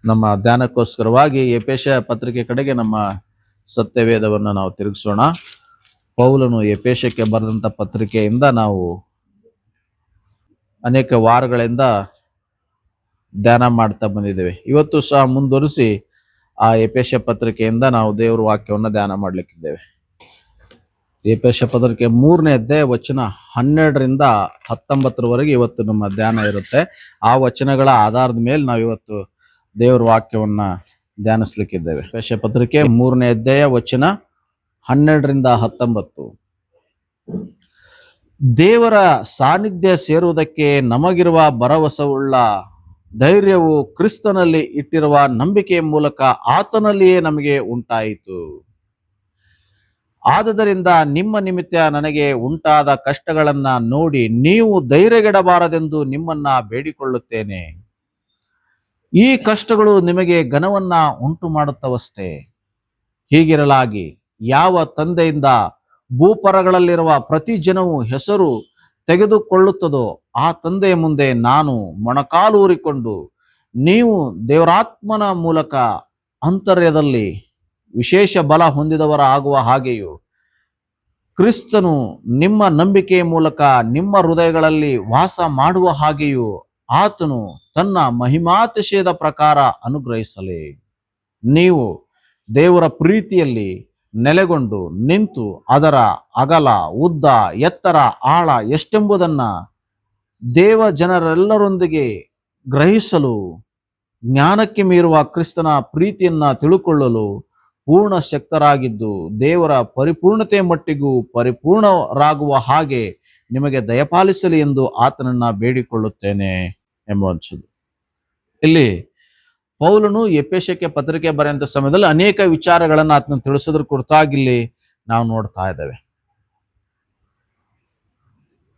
ನಮ್ಮ ಧ್ಯಾನಕ್ಕೋಸ್ಕರವಾಗಿ ಎಫೆಸ ಪತ್ರಿಕೆ ಕಡೆಗೆ ನಮ್ಮ ಸತ್ಯವೇದವನ್ನು ನಾವು ತಿರುಗಿಸೋಣ. ಪೌಲನು ಎಫೆಸಕ್ಕೆ ಬರೆದಂಥ ಪತ್ರಿಕೆಯಿಂದ ನಾವು ಅನೇಕ ವಾರಗಳಿಂದ ಧ್ಯಾನ ಮಾಡ್ತಾ ಬಂದಿದ್ದೇವೆ. ಇವತ್ತು ಸಹ ಮುಂದುವರಿಸಿ ಆ ಎಫೆಸ ಪತ್ರಿಕೆಯಿಂದ ನಾವು ದೇವರ ವಾಕ್ಯವನ್ನು ಧ್ಯಾನ ಮಾಡಲಿಕ್ಕಿದ್ದೇವೆ. ಎಫೆಸ ಪತ್ರಿಕೆ 3ನೇ ಅಧ್ಯಾಯ ವಚನ 12ರಿಂದ 19ರವರೆಗೆ ಇವತ್ತು ನಮ್ಮ ಧ್ಯಾನ ಇರುತ್ತೆ. ಆ ವಚನಗಳ ಆಧಾರದ ಮೇಲೆ ನಾವು ಇವತ್ತು ದೇವರ ವಾಕ್ಯವನ್ನ ಧ್ಯಾನಿಸ್ಲಿಕ್ಕಿದ್ದೇವೆ. ಎಫೆಸ ಪತ್ರಿಕೆ 3ನೇ ಅಧ್ಯಾಯ ವಚನ 12ರಿಂದ 19. ದೇವರ ಸಾನ್ನಿಧ್ಯ ಸೇರುವುದಕ್ಕೆ ನಮಗಿರುವ ಭರವಸೆಯುಳ್ಳ ಧೈರ್ಯವು ಕ್ರಿಸ್ತನಲ್ಲಿ ಇಟ್ಟಿರುವ ನಂಬಿಕೆಯ ಮೂಲಕ ಆತನಲ್ಲಿಯೇ ನಮಗೆ ಉಂಟಾಯಿತು. ಆದುದರಿಂದ ನಿಮ್ಮ ನಿಮಿತ್ತ ನನಗೆ ಉಂಟಾದ ಕಷ್ಟಗಳನ್ನ ನೋಡಿ ನೀವು ಧೈರ್ಯಗೆಡಬಾರದೆಂದು ನಿಮ್ಮನ್ನ ಬೇಡಿಕೊಳ್ಳುತ್ತೇನೆ. ಈ ಕಷ್ಟಗಳು ನಿಮಗೆ ಘನವನ್ನ ಉಂಟು ಮಾಡುತ್ತವಷ್ಟೇ. ಹೀಗಿರಲಾಗಿ ಯಾವ ತಂದೆಯಿಂದ ಭೂಪರಗಳಲ್ಲಿರುವ ಪ್ರತಿ ಜನವು ಹೆಸರು ತೆಗೆದುಕೊಳ್ಳುತ್ತದೋ ಆ ತಂದೆಯ ಮುಂದೆ ನಾನು ಮೊಣಕಾಲೂರಿಕೊಂಡು ನೀವು ದೇವರಾತ್ಮನ ಮೂಲಕ ಅಂತರ್ಯದಲ್ಲಿ ವಿಶೇಷ ಬಲ ಹೊಂದಿದವರ ಆಗುವ ಹಾಗೆಯೂ ಕ್ರಿಸ್ತನು ನಿಮ್ಮ ನಂಬಿಕೆಯ ಮೂಲಕ ನಿಮ್ಮ ಹೃದಯಗಳಲ್ಲಿ ವಾಸ ಮಾಡುವ ಹಾಗೆಯೂ ಆತನು ತನ್ನ ಮಹಿಮಾತಿಶಯದ ಪ್ರಕಾರ ಅನುಗ್ರಹಿಸಲಿ. ನೀವು ದೇವರ ಪ್ರೀತಿಯಲ್ಲಿ ನೆಲೆಗೊಂಡು ನಿಂತು ಅದರ ಅಗಲ ಉದ್ದ ಎತ್ತರ ಆಳ ಎಷ್ಟೆಂಬುದನ್ನ ದೇವ ಜನರೆಲ್ಲರೊಂದಿಗೆ ಗ್ರಹಿಸಲು ಜ್ಞಾನಕ್ಕೆ ಮೀರುವ ಕ್ರಿಸ್ತನ ಪ್ರೀತಿಯನ್ನ ತಿಳುಕೊಳ್ಳಲು ಪೂರ್ಣ ಶಕ್ತರಾಗಿದ್ದು ದೇವರ ಪರಿಪೂರ್ಣತೆಯ ಮಟ್ಟಿಗೂ ಪರಿಪೂರ್ಣರಾಗುವ ಹಾಗೆ ನಿಮಗೆ ದಯಪಾಲಿಸಲಿ ಎಂದು ಆತನನ್ನ ಬೇಡಿಕೊಳ್ಳುತ್ತೇನೆ ಎಂಬುವಂಥದ್ದು. ಇಲ್ಲಿ ಪೌಲನು ಎಫೆಸಕ್ಕೆ ಪತ್ರಿಕೆ ಬರೆಯುವಂಥ ಸಮಯದಲ್ಲಿ ಅನೇಕ ವಿಚಾರಗಳನ್ನು ಆತನ ತಿಳಿಸೋದ್ರ ಕುರಿತಾಗಿಲ್ಲಿ ನಾವು ನೋಡ್ತಾ ಇದ್ದೇವೆ.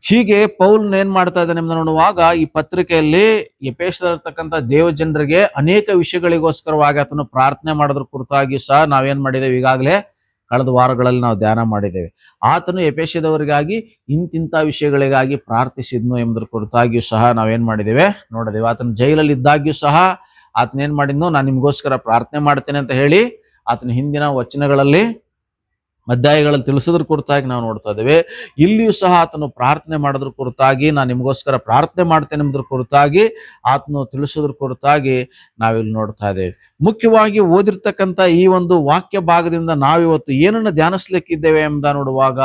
ಹೀಗೆ ಪೌಲನ್ ಏನ್ ಮಾಡ್ತಾ ಇದ್ದಾನೆ ಎಂದು ನೋಡುವಾಗ ಈ ಪತ್ರಿಕೆಯಲ್ಲಿ ಎಫೆಸದಲ್ಲಿರ್ತಕ್ಕಂಥ ದೇವ ಜನರಿಗೆ ಅನೇಕ ವಿಷಯಗಳಿಗೋಸ್ಕರವಾಗಿ ಆತನು ಪ್ರಾರ್ಥನೆ ಮಾಡೋದ್ರ ಕುರಿತಾಗಿ ಸಹ ನಾವೇನ್ ಮಾಡಿದ್ದೇವೆ, ಈಗಾಗಲೇ ಕಳೆದ ವಾರಗಳಲ್ಲಿ ನಾವು ಧ್ಯಾನ ಮಾಡಿದ್ದೇವೆ. ಆತನು ಎಫೆಸದವರಿಗಾಗಿ ಇಂತಿಂಥ ವಿಷಯಗಳಿಗಾಗಿ ಪ್ರಾರ್ಥಿಸಿದ್ನು ಎಂಬುದ್ರ ಕುರಿತಾಗಿಯೂ ಸಹ ನಾವೇನ್ ಮಾಡಿದ್ದೇವೆ ನೋಡಿದ್ದೇವೆ. ಆತನ ಜೈಲಲ್ಲಿ ಇದ್ದಾಗ್ಯೂ ಸಹ ಆತನ ಏನ್ ಮಾಡಿದ್ನು, ನಾನು ನಿಮ್ಗೋಸ್ಕರ ಪ್ರಾರ್ಥನೆ ಮಾಡ್ತೇನೆ ಅಂತ ಹೇಳಿ ಆತನ ಹಿಂದಿನ ವಚನಗಳಲ್ಲಿ ಅಧ್ಯಾಯಗಳಲ್ಲಿ ತಿಳಿಸೋದ್ರ ಕುರಿತಾಗಿ ನಾವು ನೋಡ್ತಾ ಇದ್ದೇವೆ. ಇಲ್ಲಿಯೂ ಸಹ ಆತನು ಪ್ರಾರ್ಥನೆ ಮಾಡೋದ್ರ ಕುರಿತಾಗಿ ನಾನು ನಿಮಗೋಸ್ಕರ ಪ್ರಾರ್ಥನೆ ಮಾಡ್ತೇನೆ ಎಂಬುದ್ರ ಕುರಿತಾಗಿ ಆತನು ತಿಳಿಸೋದ್ರ ಕುರಿತಾಗಿ ನಾವಿಲ್ಲಿ ನೋಡ್ತಾ ಇದ್ದೇವೆ. ಮುಖ್ಯವಾಗಿ ಓದಿರ್ತಕ್ಕಂಥ ಈ ಒಂದು ವಾಕ್ಯ ಭಾಗದಿಂದ ನಾವಿವತ್ತು ಏನನ್ನು ಧ್ಯಾನಿಸ್ಲಿಕ್ಕಿದ್ದೇವೆ ಎಂಬ ನೋಡುವಾಗ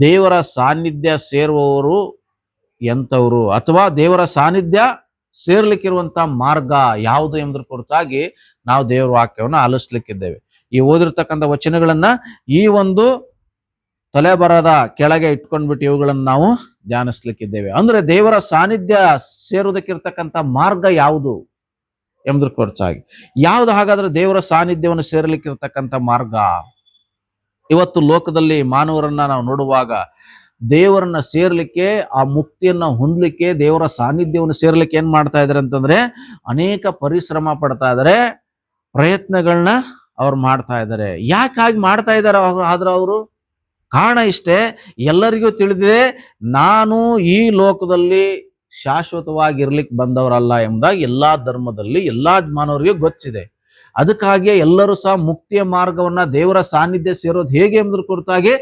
ದೇವರ ಸಾನ್ನಿಧ್ಯ ಸೇರುವವರು ಎಂಥವ್ರು ಅಥವಾ ದೇವರ ಸಾನ್ನಿಧ್ಯ ಸೇರ್ಲಿಕ್ಕಿರುವಂತ ಮಾರ್ಗ ಯಾವುದು ಎಂಬುದ್ರ ಕುರಿತಾಗಿ ನಾವು ದೇವರ ವಾಕ್ಯವನ್ನು ಆಲಿಸ್ಲಿಕ್ಕಿದ್ದೇವೆ. ಈ ಓದಿರ್ತಕ್ಕಂಥ ವಚನಗಳನ್ನ ಈ ಒಂದು ತಲೆಬರದ ಕೆಳಗೆ ಇಟ್ಕೊಂಡ್ಬಿಟ್ಟು ಇವುಗಳನ್ನ ನಾವು ಧ್ಯಾನಿಸ್ಲಿಕ್ಕಿದ್ದೇವೆ. ಅಂದ್ರೆ ದೇವರ ಸಾನ್ನಿಧ್ಯ ಸೇರುವುದಕ್ಕಿರ್ತಕ್ಕಂಥ ಮಾರ್ಗ ಯಾವುದು ಎಂಬುದ್ರ ಕುರಿತಾಗಿ. ಯಾವ್ದು ಹಾಗಾದ್ರೆ ದೇವರ ಸಾನ್ನಿಧ್ಯವನ್ನು ಸೇರ್ಲಿಕ್ಕಿರ್ತಕ್ಕಂಥ ಮಾರ್ಗ? ಇವತ್ತು ಲೋಕದಲ್ಲಿ ಮಾನವರನ್ನ ನಾವು ನೋಡುವಾಗ ದೇವರನ್ನ ಸೇರ್ಲಿಕ್ಕೆ, ಆ ಮುಕ್ತಿಯನ್ನ ಹೊಂದಲಿಕ್ಕೆ, ದೇವರ ಸಾನ್ನಿಧ್ಯವನ್ನು ಸೇರ್ಲಿಕ್ಕೆ ಏನ್ ಮಾಡ್ತಾ ಇದಾರೆ ಅಂತಂದ್ರೆ ಅನೇಕ ಪರಿಶ್ರಮ ಪಡ್ತಾ ಇದಾರೆ, ಪ್ರಯತ್ನಗಳನ್ನ ಅವ್ರು ಮಾಡ್ತಾ ಇದ್ದಾರೆ. ಯಾಕಾಗಿ ಮಾಡ್ತಾ ಇದ್ದಾರೆ ಆದ್ರೆ ಅವರು ಕಾರಣ ಇಷ್ಟೇ, ಎಲ್ಲರಿಗೂ ತಿಳಿದಿದೆ ನಾನು ಈ ಲೋಕದಲ್ಲಿ ಶಾಶ್ವತವಾಗಿರ್ಲಿಕ್ಕೆ ಬಂದವರಲ್ಲ ಎಂಬುದಾಗಿ ಎಲ್ಲಾ ಧರ್ಮದಲ್ಲಿ ಎಲ್ಲಾ ಮಾನವರಿಗೂ ಗೊತ್ತಿದೆ. ಅದಕ್ಕಾಗಿಯೇ ಎಲ್ಲರೂ ಸಹ ಮುಕ್ತಿಯ ಮಾರ್ಗವನ್ನ, ದೇವರ ಸಾನ್ನಿಧ್ಯ ಸೇರೋದು ಹೇಗೆ ಎಂಬುದ್ರ ಕುರಿತಾಗಿ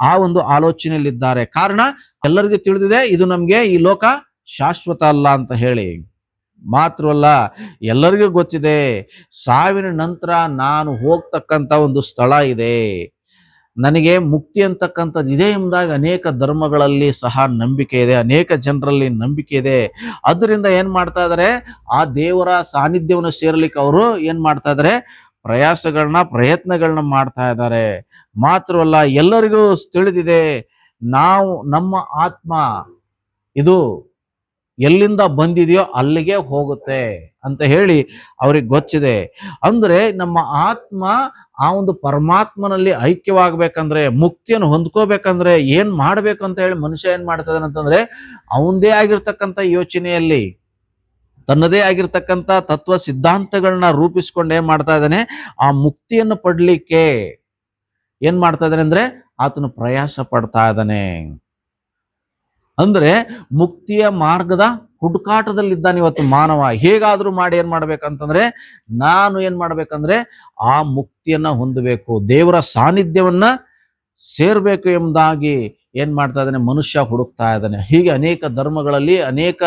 ಆ ಒಂದು ಆಲೋಚನೆಯಲ್ಲಿದ್ದಾರೆ. ಕಾರಣ ಎಲ್ಲರಿಗೂ ತಿಳಿದಿದೆ ಇದು ನಮ್ಗೆ ಈ ಲೋಕ ಶಾಶ್ವತ ಅಲ್ಲ ಅಂತ ಹೇಳಿ. ಮಾತ್ರವಲ್ಲ, ಎಲ್ಲರಿಗೂ ಗೊತ್ತಿದೆ ಸಾವಿನ ನಂತರ ನಾನು ಹೋಗ್ತಕ್ಕಂಥ ಒಂದು ಸ್ಥಳ ಇದೆ, ನನಗೆ ಮುಕ್ತಿ ಅಂತಕ್ಕಂಥದ್ದು ಇದೆ ಎಂಬುದಾಗಿ ಅನೇಕ ಧರ್ಮಗಳಲ್ಲಿ ಸಹ ನಂಬಿಕೆ ಇದೆ, ಅನೇಕ ಜನರಲ್ಲಿ ನಂಬಿಕೆ ಇದೆ. ಅದರಿಂದ ಏನ್ ಮಾಡ್ತಾ ಇದಾರೆ, ಆ ದೇವರ ಸಾನ್ನಿಧ್ಯವನ್ನು ಸೇರ್ಲಿಕ್ಕೆ ಅವರು ಏನ್ ಮಾಡ್ತಾ ಇದಾರೆ, ಪ್ರಯತ್ನಗಳನ್ನ ಮಾಡ್ತಾ ಇದ್ದಾರೆ. ಮಾತ್ರವಲ್ಲ, ಎಲ್ಲರಿಗೂ ತಿಳಿದಿದೆ ನಮ್ಮ ಆತ್ಮ ಇದು ಎಲ್ಲಿಂದ ಬಂದಿದೆಯೋ ಅಲ್ಲಿಗೆ ಹೋಗುತ್ತೆ ಅಂತ ಹೇಳಿ ಅವ್ರಿಗೆ ಗೊತ್ತಿದೆ. ಅಂದ್ರೆ ನಮ್ಮ ಆತ್ಮ ಆ ಒಂದು ಪರಮಾತ್ಮನಲ್ಲಿ ಐಕ್ಯವಾಗಬೇಕಂದ್ರೆ, ಮುಕ್ತಿಯನ್ನು ಹೊಂದ್ಕೋಬೇಕಂದ್ರೆ ಏನ್ ಮಾಡ್ಬೇಕು ಅಂತ ಹೇಳಿ ಮನುಷ್ಯ ಏನ್ ಮಾಡ್ತಾ ಇದ್ದಾನೆ ಅಂತಂದ್ರೆ ಅವಂದೇ ಆಗಿರ್ತಕ್ಕಂಥ ಯೋಚನೆಯಲ್ಲಿ ತನ್ನದೇ ಆಗಿರ್ತಕ್ಕಂಥ ತತ್ವ ಸಿದ್ಧಾಂತಗಳನ್ನ ರೂಪಿಸ್ಕೊಂಡು ಏನ್ ಮಾಡ್ತಾ ಇದ್ದಾನೆ, ಆ ಮುಕ್ತಿಯನ್ನು ಪಡ್ಲಿಕ್ಕೆ ಏನ್ ಮಾಡ್ತಾ ಇದ್ದಾನೆ ಅಂದ್ರೆ ಆತನು ಪ್ರಯಾಸ ಪಡ್ತಾ ಇದ್ದಾನೆ. ಅಂದ್ರೆ ಮುಕ್ತಿಯ ಮಾರ್ಗದ ಹುಡುಕಾಟದಲ್ಲಿದ್ದಾನೆ ಇವತ್ತು ಮಾನವ. ಹೇಗಾದ್ರೂ ಮಾಡಿ ಏನ್ ಮಾಡ್ಬೇಕಂತಂದ್ರೆ, ನಾನು ಏನ್ ಮಾಡ್ಬೇಕಂದ್ರೆ ಆ ಮುಕ್ತಿಯನ್ನ ಹೊಂದಬೇಕು, ದೇವರ ಸಾನ್ನಿಧ್ಯವನ್ನ ಸೇರ್ಬೇಕು ಎಂಬುದಾಗಿ ಏನ್ ಮಾಡ್ತಾ ಇದ್ದಾನೆ, ಮನುಷ್ಯ ಹುಡುಕ್ತಾ ಇದ್ದಾನೆ. ಹೀಗೆ ಅನೇಕ ಧರ್ಮಗಳಲ್ಲಿ ಅನೇಕ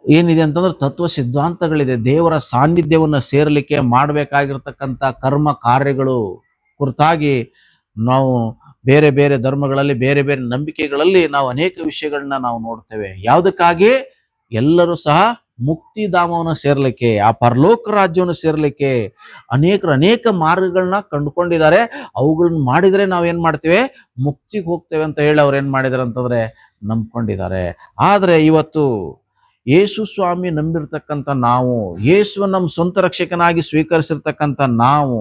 ಏನಿದೆ ಅಂತಂದ್ರೆ ತತ್ವ ಸಿದ್ಧಾಂತಗಳಿದೆ. ದೇವರ ಸಾನ್ನಿಧ್ಯವನ್ನ ಸೇರ್ಲಿಕ್ಕೆ ಮಾಡಬೇಕಾಗಿರ್ತಕ್ಕಂಥ ಕರ್ಮ ಕಾರ್ಯಗಳು ಕುರಿತಾಗಿ ನಾವು ಬೇರೆ ಬೇರೆ ಧರ್ಮಗಳಲ್ಲಿ, ಬೇರೆ ಬೇರೆ ನಂಬಿಕೆಗಳಲ್ಲಿ ನಾವು ಅನೇಕ ವಿಷಯಗಳನ್ನ ನಾವು ನೋಡ್ತೇವೆ. ಯಾವುದಕ್ಕಾಗಿ? ಎಲ್ಲರೂ ಸಹ ಮುಕ್ತಿಧಾಮವನ್ನು ಸೇರ್ಲಿಕ್ಕೆ, ಆ ಪರಲೋಕ ರಾಜ್ಯವನ್ನು ಸೇರ್ಲಿಕ್ಕೆ ಅನೇಕ ಮಾರ್ಗಗಳನ್ನ ಕಂಡುಕೊಂಡಿದ್ದಾರೆ. ಅವುಗಳನ್ನ ಮಾಡಿದ್ರೆ ನಾವೇನ್ ಮಾಡ್ತೇವೆ, ಮುಕ್ತಿಗೆ ಹೋಗ್ತೇವೆ ಅಂತ ಹೇಳಿ ಅವ್ರು ಏನ್ ಮಾಡಿದಾರೆ ಅಂತಂದ್ರೆ ನಂಬ್ಕೊಂಡಿದ್ದಾರೆ. ಆದ್ರೆ ಇವತ್ತು ಯೇಸು ಸ್ವಾಮಿ ನಂಬಿರ್ತಕ್ಕಂಥ ನಾವು, ಯೇಸುವನ್ನು ನಮ್ಮ ಸ್ವಂತ ರಕ್ಷಕನಾಗಿ ಸ್ವೀಕರಿಸಿರ್ತಕ್ಕಂಥ ನಾವು,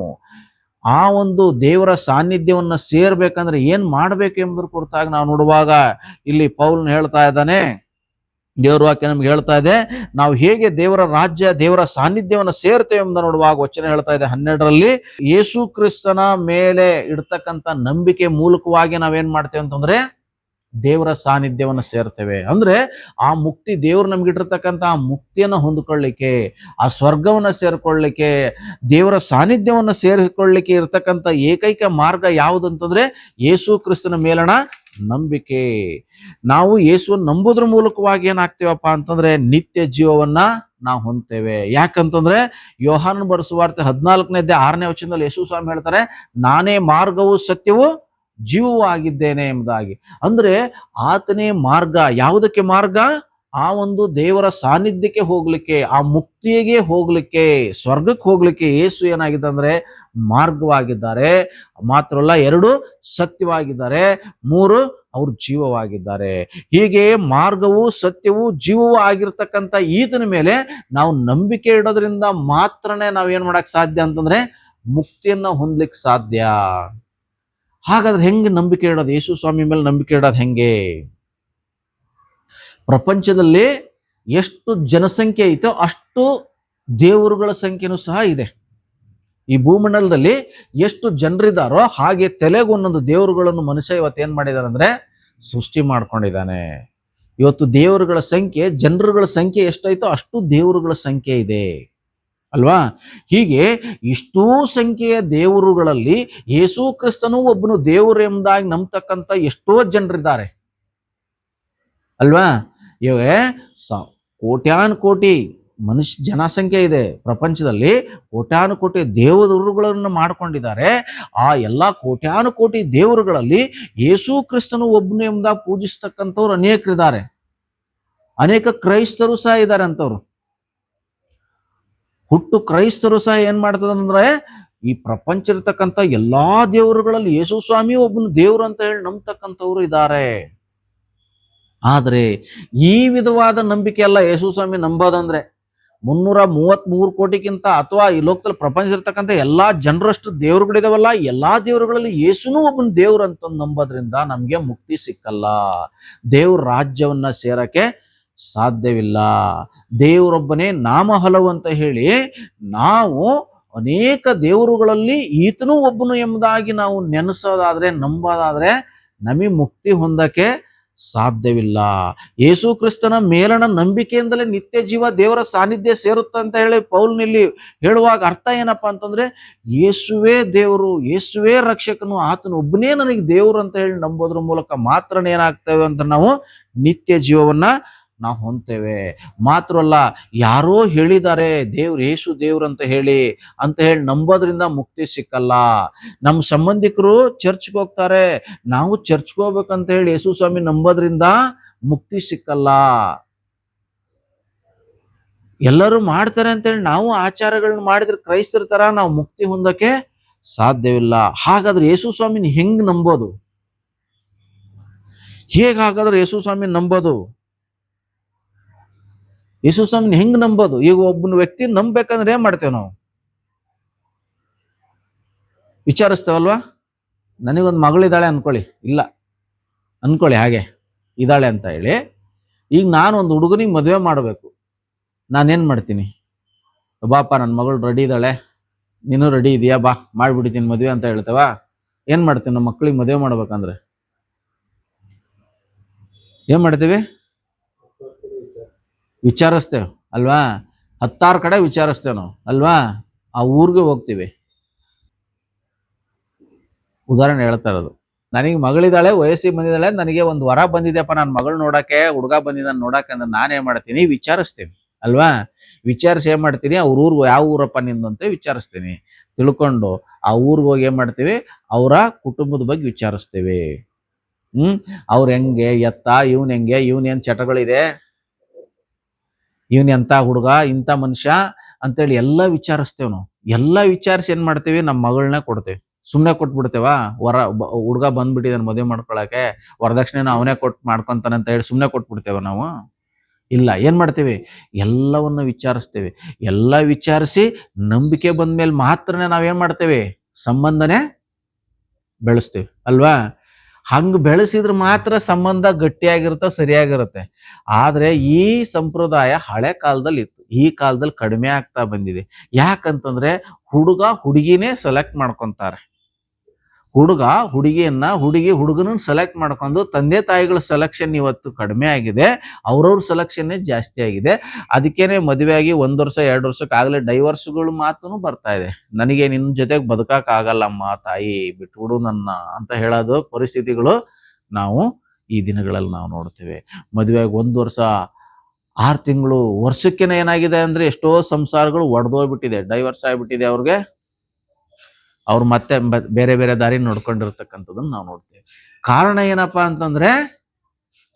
ಆ ಒಂದು ದೇವರ ಸಾನ್ನಿಧ್ಯವನ್ನ ಸೇರ್ಬೇಕಂದ್ರೆ ಏನ್ ಮಾಡ್ಬೇಕು ಎಂಬುದ್ರ ಕುರಿತಾಗಿ ನಾವು ನೋಡುವಾಗ ಇಲ್ಲಿ ಪೌಲನ್ ಹೇಳ್ತಾ ಇದ್ದಾನೆ, ದೇವರ ವಾಕ್ಯ ನಮ್ಗೆ ಹೇಳ್ತಾ ಇದೆ, ನಾವು ಹೇಗೆ ದೇವರ ರಾಜ್ಯ, ದೇವರ ಸಾನ್ನಿಧ್ಯವನ್ನ ಸೇರ್ತೇವೆ ಎಂಬುದನ್ನು ನೋಡುವಾಗ ವಚನ ಹೇಳ್ತಾ ಇದೆ 12ರಲ್ಲಿ, ಯೇಸು ಕ್ರಿಸ್ತನ ಮೇಲೆ ಇಡ್ತಕ್ಕಂಥ ನಂಬಿಕೆ ಮೂಲಕವಾಗಿ ನಾವೇನ್ ಮಾಡ್ತೇವೆ ಅಂತಂದ್ರೆ ದೇವರ ಸಾನ್ನಿಧ್ಯವನ್ನ ಸೇರ್ತೇವೆ. ಅಂದ್ರೆ ಆ ಮುಕ್ತಿ, ದೇವ್ರು ನಮ್ಗಿಟ್ಟಿರ್ತಕ್ಕಂಥ ಆ ಮುಕ್ತಿಯನ್ನ ಹೊಂದ್ಕೊಳ್ಳಿಕ್ಕೆ, ಆ ಸ್ವರ್ಗವನ್ನ ಸೇರ್ಕೊಳ್ಳಿಕ್ಕೆ, ದೇವರ ಸಾನ್ನಿಧ್ಯವನ್ನ ಸೇರಿಕೊಳ್ಳಿಕ್ಕೆ ಇರ್ತಕ್ಕಂಥ ಏಕೈಕ ಮಾರ್ಗ ಯಾವುದಂತಂದ್ರೆ ಯೇಸು ಕ್ರಿಸ್ತನ ಮೇಲಣ ನಂಬಿಕೆ. ನಾವು ಯೇಸುವನ್ನು ನಂಬೋದ್ರ ಮೂಲಕವಾಗಿ ಏನಾಗ್ತೇವಪ್ಪ ಅಂತಂದ್ರೆ ನಿತ್ಯ ಜೀವವನ್ನ ನಾವು ಹೊಂದ್ತೇವೆ. ಯಾಕಂತಂದ್ರೆ ಯೋಹಾನನ ಬರೆಸುವಾರ್ತೆ 14ನೇ ಅಧ್ಯಾಯ 6ನೇ ವಚನದಲ್ಲಿ ಯೇಸು ಸ್ವಾಮಿ ಹೇಳ್ತಾರೆ, ನಾನೇ ಮಾರ್ಗವು ಸತ್ಯವೂ ಜೀವವೂ ಆಗಿದ್ದೇನೆ ಎಂಬುದಾಗಿ. ಅಂದ್ರೆ ಆತನೇ ಮಾರ್ಗ. ಯಾವುದಕ್ಕೆ ಮಾರ್ಗ? ಆ ಒಂದು ದೇವರ ಸಾನ್ನಿಧ್ಯಕ್ಕೆ ಹೋಗ್ಲಿಕ್ಕೆ, ಆ ಮುಕ್ತಿಗೆ ಹೋಗ್ಲಿಕ್ಕೆ, ಸ್ವರ್ಗಕ್ಕೆ ಹೋಗ್ಲಿಕ್ಕೆ ಯೇಸು ಏನಾಗಿದೆ ಅಂದ್ರೆ ಮಾರ್ಗವಾಗಿದ್ದಾರೆ. ಮಾತ್ರವಲ್ಲ, 2 ಸತ್ಯವಾಗಿದ್ದಾರೆ, 3 ಅವ್ರು ಜೀವವಾಗಿದ್ದಾರೆ. ಹೀಗೆ ಮಾರ್ಗವು ಸತ್ಯವೂ ಜೀವವೂ ಆಗಿರ್ತಕ್ಕಂಥ ಈತನ ಮೇಲೆ ನಾವು ನಂಬಿಕೆ ಇಡೋದ್ರಿಂದ ಮಾತ್ರನೇ ನಾವೇನ್ ಮಾಡಕ್ ಸಾಧ್ಯ ಅಂತಂದ್ರೆ ಮುಕ್ತಿಯನ್ನ ಹೊಂದ್ಲಿಕ್ಕೆ ಸಾಧ್ಯ. ಹಾಗಾದ್ರೆ ಹೆಂಗೆ ನಂಬಿಕೆ ಇಡೋದು? ಯೇಸು ಸ್ವಾಮಿ ಮೇಲೆ ನಂಬಿಕೆ ಇಡೋದು ಹೆಂಗೆ? ಪ್ರಪಂಚದಲ್ಲಿ ಎಷ್ಟು ಜನಸಂಖ್ಯೆ ಐತೋ ಅಷ್ಟು ದೇವರುಗಳ ಸಂಖ್ಯೆನೂ ಸಹ ಇದೆ. ಈ ಭೂಮಂಡಲದಲ್ಲಿ ಎಷ್ಟು ಜನರಿದ್ದಾರೋ ಹಾಗೆ ತಲೆಗೆ ಒಂದೊಂದು ದೇವರುಗಳನ್ನು ಮನುಷ್ಯ ಇವತ್ತು ಏನ್ ಮಾಡಿದಾರೆ ಅಂದ್ರೆ ಸೃಷ್ಟಿ ಮಾಡ್ಕೊಂಡಿದ್ದಾನೆ. ಇವತ್ತು ದೇವರುಗಳ ಸಂಖ್ಯೆ, ಜನರುಗಳ ಸಂಖ್ಯೆ ಎಷ್ಟೈತೋ ಅಷ್ಟು ದೇವರುಗಳ ಸಂಖ್ಯೆ ಇದೆ ಅಲ್ವಾ? ಹೀಗೆ ಇಷ್ಟೂ ಸಂಖ್ಯೆಯ ದೇವರುಗಳಲ್ಲಿ ಯೇಸು ಕ್ರಿಸ್ತನು ಒಬ್ಬನು ದೇವರು ಎಂಬುದಾಗಿ ನಂಬತಕ್ಕಂಥ ಎಷ್ಟೋ ಜನರಿದ್ದಾರೆ ಅಲ್ವಾ? ಇವೆ ಕೋಟ್ಯಾನು ಕೋಟಿ ಜನಸಂಖ್ಯೆ ಇದೆ ಪ್ರಪಂಚದಲ್ಲಿ. ಕೋಟ್ಯಾನು ಕೋಟಿ ದೇವರುಗಳನ್ನು ಮಾಡ್ಕೊಂಡಿದ್ದಾರೆ. ಆ ಎಲ್ಲಾ ಕೋಟ್ಯಾನು ಕೋಟಿ ದೇವರುಗಳಲ್ಲಿ ಯೇಸು ಕ್ರಿಸ್ತನು ಒಬ್ಬನು ಎಂಬುದಾಗಿ ಪೂಜಿಸ್ತಕ್ಕಂಥವ್ರು ಅನೇಕರಿದ್ದಾರೆ. ಅನೇಕ ಕ್ರೈಸ್ತರು ಸಹ ಇದ್ದಾರೆ ಅಂತವ್ರು. ಹುಟ್ಟು ಕ್ರೈಸ್ತರು ಸಹ ಏನ್ ಮಾಡ್ತದಂದ್ರೆ ಈ ಪ್ರಪಂಚ ಇರ್ತಕ್ಕಂಥ ಎಲ್ಲಾ ದೇವರುಗಳಲ್ಲಿ ಯೇಸು ಸ್ವಾಮಿ ಒಬ್ಬನು ದೇವರು ಅಂತ ಹೇಳಿ ನಂಬತಕ್ಕಂಥವ್ರು ಇದ್ದಾರೆ. ಆದ್ರೆ ಈ ವಿಧವಾದ ನಂಬಿಕೆ ಅಲ್ಲ ಯೇಸು ಸ್ವಾಮಿ ನಂಬೋದಂದ್ರೆ. 333 ಕೋಟಿಗಿಂತ ಅಥವಾ ಈ ಲೋಕದಲ್ಲಿ ಪ್ರಪಂಚ ಇರ್ತಕ್ಕಂಥ ಎಲ್ಲಾ ಜನರಷ್ಟು ದೇವರುಗಳಿದಾವಲ್ಲ, ಎಲ್ಲಾ ದೇವರುಗಳಲ್ಲಿ ಯೇಸುನು ಒಬ್ಬನ ದೇವ್ರು ಅಂತ ನಂಬೋದ್ರಿಂದ ನಮ್ಗೆ ಮುಕ್ತಿ ಸಿಕ್ಕಲ್ಲ, ದೇವ್ರ ರಾಜ್ಯವನ್ನ ಸೇರಕ್ಕೆ ಸಾಧ್ಯವಿಲ್ಲ. ದೇವರೊಬ್ಬನೇ ನಾಮ ಹಲವು ಅಂತ ಹೇಳಿ ನಾವು ಅನೇಕ ದೇವರುಗಳಲ್ಲಿ ಈತನೂ ಒಬ್ಬನು ಎಂಬುದಾಗಿ ನಾವು ನೆನೆಸೋದಾದ್ರೆ, ನಂಬೋದಾದ್ರೆ ನಮಗೆ ಮುಕ್ತಿ ಹೊಂದಕ್ಕೆ ಸಾಧ್ಯವಿಲ್ಲ. ಯೇಸು ಕ್ರಿಸ್ತನ ಮೇಲಣ ನಂಬಿಕೆಯಿಂದಲೇ ನಿತ್ಯ ಜೀವ, ದೇವರ ಸಾನ್ನಿಧ್ಯ ಸೇರುತ್ತೆ ಅಂತ ಹೇಳಿ ಪೌಲನಲ್ಲಿ ಹೇಳುವಾಗ ಅರ್ಥ ಏನಪ್ಪಾ ಅಂತಂದ್ರೆ ಯೇಸುವೇ ದೇವರು, ಯೇಸುವೇ ರಕ್ಷಕನು, ಆತನು ಒಬ್ಬನೇ ನನಗೆ ದೇವರು ಅಂತ ಹೇಳಿ ನಂಬೋದ್ರ ಮೂಲಕ ಮಾತ್ರ ಏನಾಗ್ತೇವೆ ಅಂತ ನಾವು ನಿತ್ಯ ಜೀವವನ್ನ ನಾವು ಹೊಂದ್ತೇವೆ. ಮಾತ್ರವಲ್ಲ, ಯಾರೋ ಹೇಳಿದ್ದಾರೆ ದೇವ್ರು, ಯೇಸು ದೇವ್ರು ಅಂತ ಹೇಳಿ ನಂಬೋದ್ರಿಂದ ಮುಕ್ತಿ ಸಿಕ್ಕಲ್ಲ. ನಮ್ಮ ಸಂಬಂಧಿಕರು ಚರ್ಚ್ಗೆ ಹೋಗ್ತಾರೆ, ನಾವು ಚರ್ಚ್ಗೆ ಹೋಗ್ಬೇಕಂತ ಹೇಳಿ ಯೇಸು ಸ್ವಾಮಿ ನಂಬೋದ್ರಿಂದ ಮುಕ್ತಿ ಸಿಕ್ಕಲ್ಲ. ಎಲ್ಲರೂ ಮಾಡ್ತಾರೆ ಅಂತ ಹೇಳಿ ನಾವು ಆಚಾರಗಳನ್ನ ಮಾಡಿದ್ರೆ ಕ್ರೈಸ್ತರ ತರ ನಾವು ಮುಕ್ತಿ ಹೊಂದಕ್ಕೆ ಸಾಧ್ಯವಿಲ್ಲ. ಹಾಗಾದ್ರೆ ಯೇಸು ಸ್ವಾಮಿನ ಹೆಂಗ್ ನಂಬೋದು? ಹೇಗಾಗಾದ್ರೆ ಯೇಸು ಸ್ವಾಮಿ ನಂಬೋದು? ಯೇಸು ಸ್ವಾಮಿನ ಹೆಂಗ್ ನಂಬೋದು? ಈಗ ಒಬ್ಬನ ವ್ಯಕ್ತಿ ನಂಬಬೇಕಂದ್ರೆ ಏನ್ ಮಾಡ್ತೇವೆ ನಾವು? ವಿಚಾರಿಸ್ತೇವಲ್ವಾ? ನನಗೊಂದು ಮಗಳಿದ್ದಾಳೆ ಅನ್ಕೊಳ್ಳಿ, ಇಲ್ಲ ಅನ್ಕೊಳ್ಳಿ, ಹಾಗೆ ಇದ್ದಾಳೆ ಅಂತ ಹೇಳಿ, ಈಗ ನಾನು ಒಂದು ಹುಡುಗನಿಗೆ ಮದುವೆ ಮಾಡಬೇಕು. ನಾನೇನ್ ಮಾಡ್ತೀನಿ? ಬಾಪ, ನನ್ನ ಮಗಳು ರೆಡಿ ಇದ್ದಾಳೆ, ನೀನು ರೆಡಿ ಇದೆಯಾ, ಬಾ ಮಾಡ್ಬಿಡ್ತೀನಿ ಮದುವೆ ಅಂತ ಹೇಳ್ತೇವ? ಏನ್ ಮಾಡ್ತೀವಿ? ನಮ್ಮ ಮಕ್ಕಳಿಗೆ ಮದುವೆ ಮಾಡ್ಬೇಕಂದ್ರೆ ಏನ್ ಮಾಡ್ತೀವಿ? ವಿಚಾರಿಸ್ತೇವೆ ಅಲ್ವಾ, 10 ಕಡೆ ವಿಚಾರಿಸ್ತೇವೆ ನಾವು ಅಲ್ವಾ. ಆ ಊರಿಗೆ ಹೋಗ್ತೀವಿ. ಉದಾಹರಣೆ ಹೇಳ್ತಾ ಇರೋದು, ನನಗೆ ಮಗಳಿದ್ದಾಳೆ, ವಯಸ್ಸಿಗೆ ಬಂದಿದ್ದಾಳೆ, ನನಗೆ ಒಂದು ವರ ಬಂದಿದೆಯಪ್ಪ, ನನ್ನ ಮಗಳು ನೋಡಕ್ಕೆ, ಹುಡುಗ ಬಂದಿದ್ದಾನೆ ನೋಡಕ್ಕೆ ಅಂದ್ರೆ ನಾನೇನ್ ಮಾಡ್ತೀನಿ, ವಿಚಾರಿಸ್ತೀನಿ ಅಲ್ವಾ. ವಿಚಾರಿಸಿ ಏನ್ ಮಾಡ್ತೀನಿ, ಅವ್ರ ಊರ್ಗೆ ಯಾವ ಊರಪ್ಪ ನಿಂದಂತೆ ವಿಚಾರಿಸ್ತೀನಿ. ತಿಳ್ಕೊಂಡು ಆ ಊರಿಗೆ ಹೋಗಿ ಏನ್ ಮಾಡ್ತೀವಿ, ಅವರ ಕುಟುಂಬದ ಬಗ್ಗೆ ವಿಚಾರಿಸ್ತೀವಿ. ಅವ್ರ ಹೆಂಗೆ ಎತ್ತ, ಇವನ್ ಹೆಂಗೆ, ಇವನ್ ಏನ್ ಚಟಗಳಿದೆ, ಇವನ್ ಎಂತ ಹುಡುಗ, ಇಂಥ ಮನುಷ್ಯ ಅಂತೇಳಿ ಎಲ್ಲ ವಿಚಾರಿಸ್ತೇವ್ ನಾವು. ಎಲ್ಲ ವಿಚಾರಿಸಿ ಏನ್ ಮಾಡ್ತೀವಿ, ನಮ್ಮ ಮಗಳನ್ನ ಕೊಡ್ತೇವೆ. ಸುಮ್ನೆ ಕೊಟ್ಬಿಡ್ತೇವ, ಹುಡುಗ ಬಂದ್ಬಿಟ್ಟಿದಾನೆ ಮದುವೆ ಮಾಡ್ಕೊಳಕ್ಕೆ, ವರದಕ್ಷಿಣೆನ ಅವನೇ ಮಾಡ್ಕೊಂತಾನೆ ಅಂತ ಹೇಳಿ ಸುಮ್ನೆ ಕೊಟ್ಬಿಡ್ತೇವ ನಾವು? ಇಲ್ಲ, ಏನ್ ಮಾಡ್ತೀವಿ, ಎಲ್ಲವನ್ನು ವಿಚಾರಿಸ್ತೇವೆ. ಎಲ್ಲ ವಿಚಾರಿಸಿ ನಂಬಿಕೆ ಬಂದ್ಮೇಲೆ ಮಾತ್ರನೇ ನಾವೇನ್ ಮಾಡ್ತೇವೆ, ಸಂಬಂಧನೇ ಬೆಳೆಸ್ತೀವಿ ಅಲ್ವಾ. ಹಂಗ ಬೆಳೆಸಿದ್ರೆ ಮಾತ್ರ ಸಂಬಂಧ ಗಟ್ಟಿಯಾಗಿರುತ್ತೆ, ಸರಿಯಾಗಿರುತ್ತೆ. ಆದ್ರೆ ಈ ಸಂಪ್ರದಾಯ ಹಳೆ ಕಾಲದಲ್ಲಿ ಇತ್ತು, ಈ ಕಾಲದಲ್ಲಿ ಕಡಿಮೆ ಆಗ್ತಾ ಬಂದಿದೆ. ಯಾಕಂತಂದ್ರೆ ಹುಡುಗ ಹುಡುಗಿನೇ ಸೆಲೆಕ್ಟ್ ಮಾಡ್ಕೊಂತಾರೆ. ಹುಡುಗ ಹುಡುಗಿಯನ್ನ, ಹುಡುಗಿ ಹುಡುಗನನ್ನ ಸೆಲೆಕ್ಟ್ ಮಾಡ್ಕೊಂಡು ತಂದೆ ತಾಯಿಗಳ ಸೆಲೆಕ್ಷನ್ ಇವತ್ತು ಕಡಿಮೆ ಆಗಿದೆ, ಅವ್ರವ್ರ ಸೆಲೆಕ್ಷನ್ನೇ ಜಾಸ್ತಿ ಆಗಿದೆ. ಅದಕ್ಕೇನೆ ಮದುವೆ ಆಗಿ 1 ವರ್ಷ 2 ವರ್ಷಕ್ಕೆ ಆಗಲೇ ಡೈವರ್ಸ್ಗಳು ಮಾತುನು ಬರ್ತಾ ಇದೆ. ನನಗೆ ನಿನ್ನ ಜೊತೆಗೆ ಬದುಕಕ್ ಆಗಲ್ಲಮ್ಮ ತಾಯಿ, ಬಿಟ್ಬಿಡು ನನ್ನ ಅಂತ ಹೇಳೋದು ಪರಿಸ್ಥಿತಿಗಳು ನಾವು ಈ ದಿನಗಳಲ್ಲಿ ನಾವು ನೋಡ್ತೇವೆ. ಮದುವೆ ಆಗಿ 1 ವರ್ಷ 6 ತಿಂಗಳು, ವರ್ಷಕ್ಕೇನೆ ಏನಾಗಿದೆ ಅಂದ್ರೆ ಎಷ್ಟೋ ಸಂಸಾರಗಳು ಒಡೆದೋಗ್ಬಿಟ್ಟಿದೆ, ಡೈವರ್ಸ್ ಆಗ್ಬಿಟ್ಟಿದೆ ಅವ್ರಿಗೆ. ಅವ್ರು ಮತ್ತೆ ಬೇರೆ ಬೇರೆ ದಾರಿ ನೋಡ್ಕೊಂಡಿರ್ತಕ್ಕಂಥದ್ದನ್ನ ನಾವು ನೋಡ್ತೇವೆ. ಕಾರಣ ಏನಪ್ಪಾ ಅಂತಂದ್ರೆ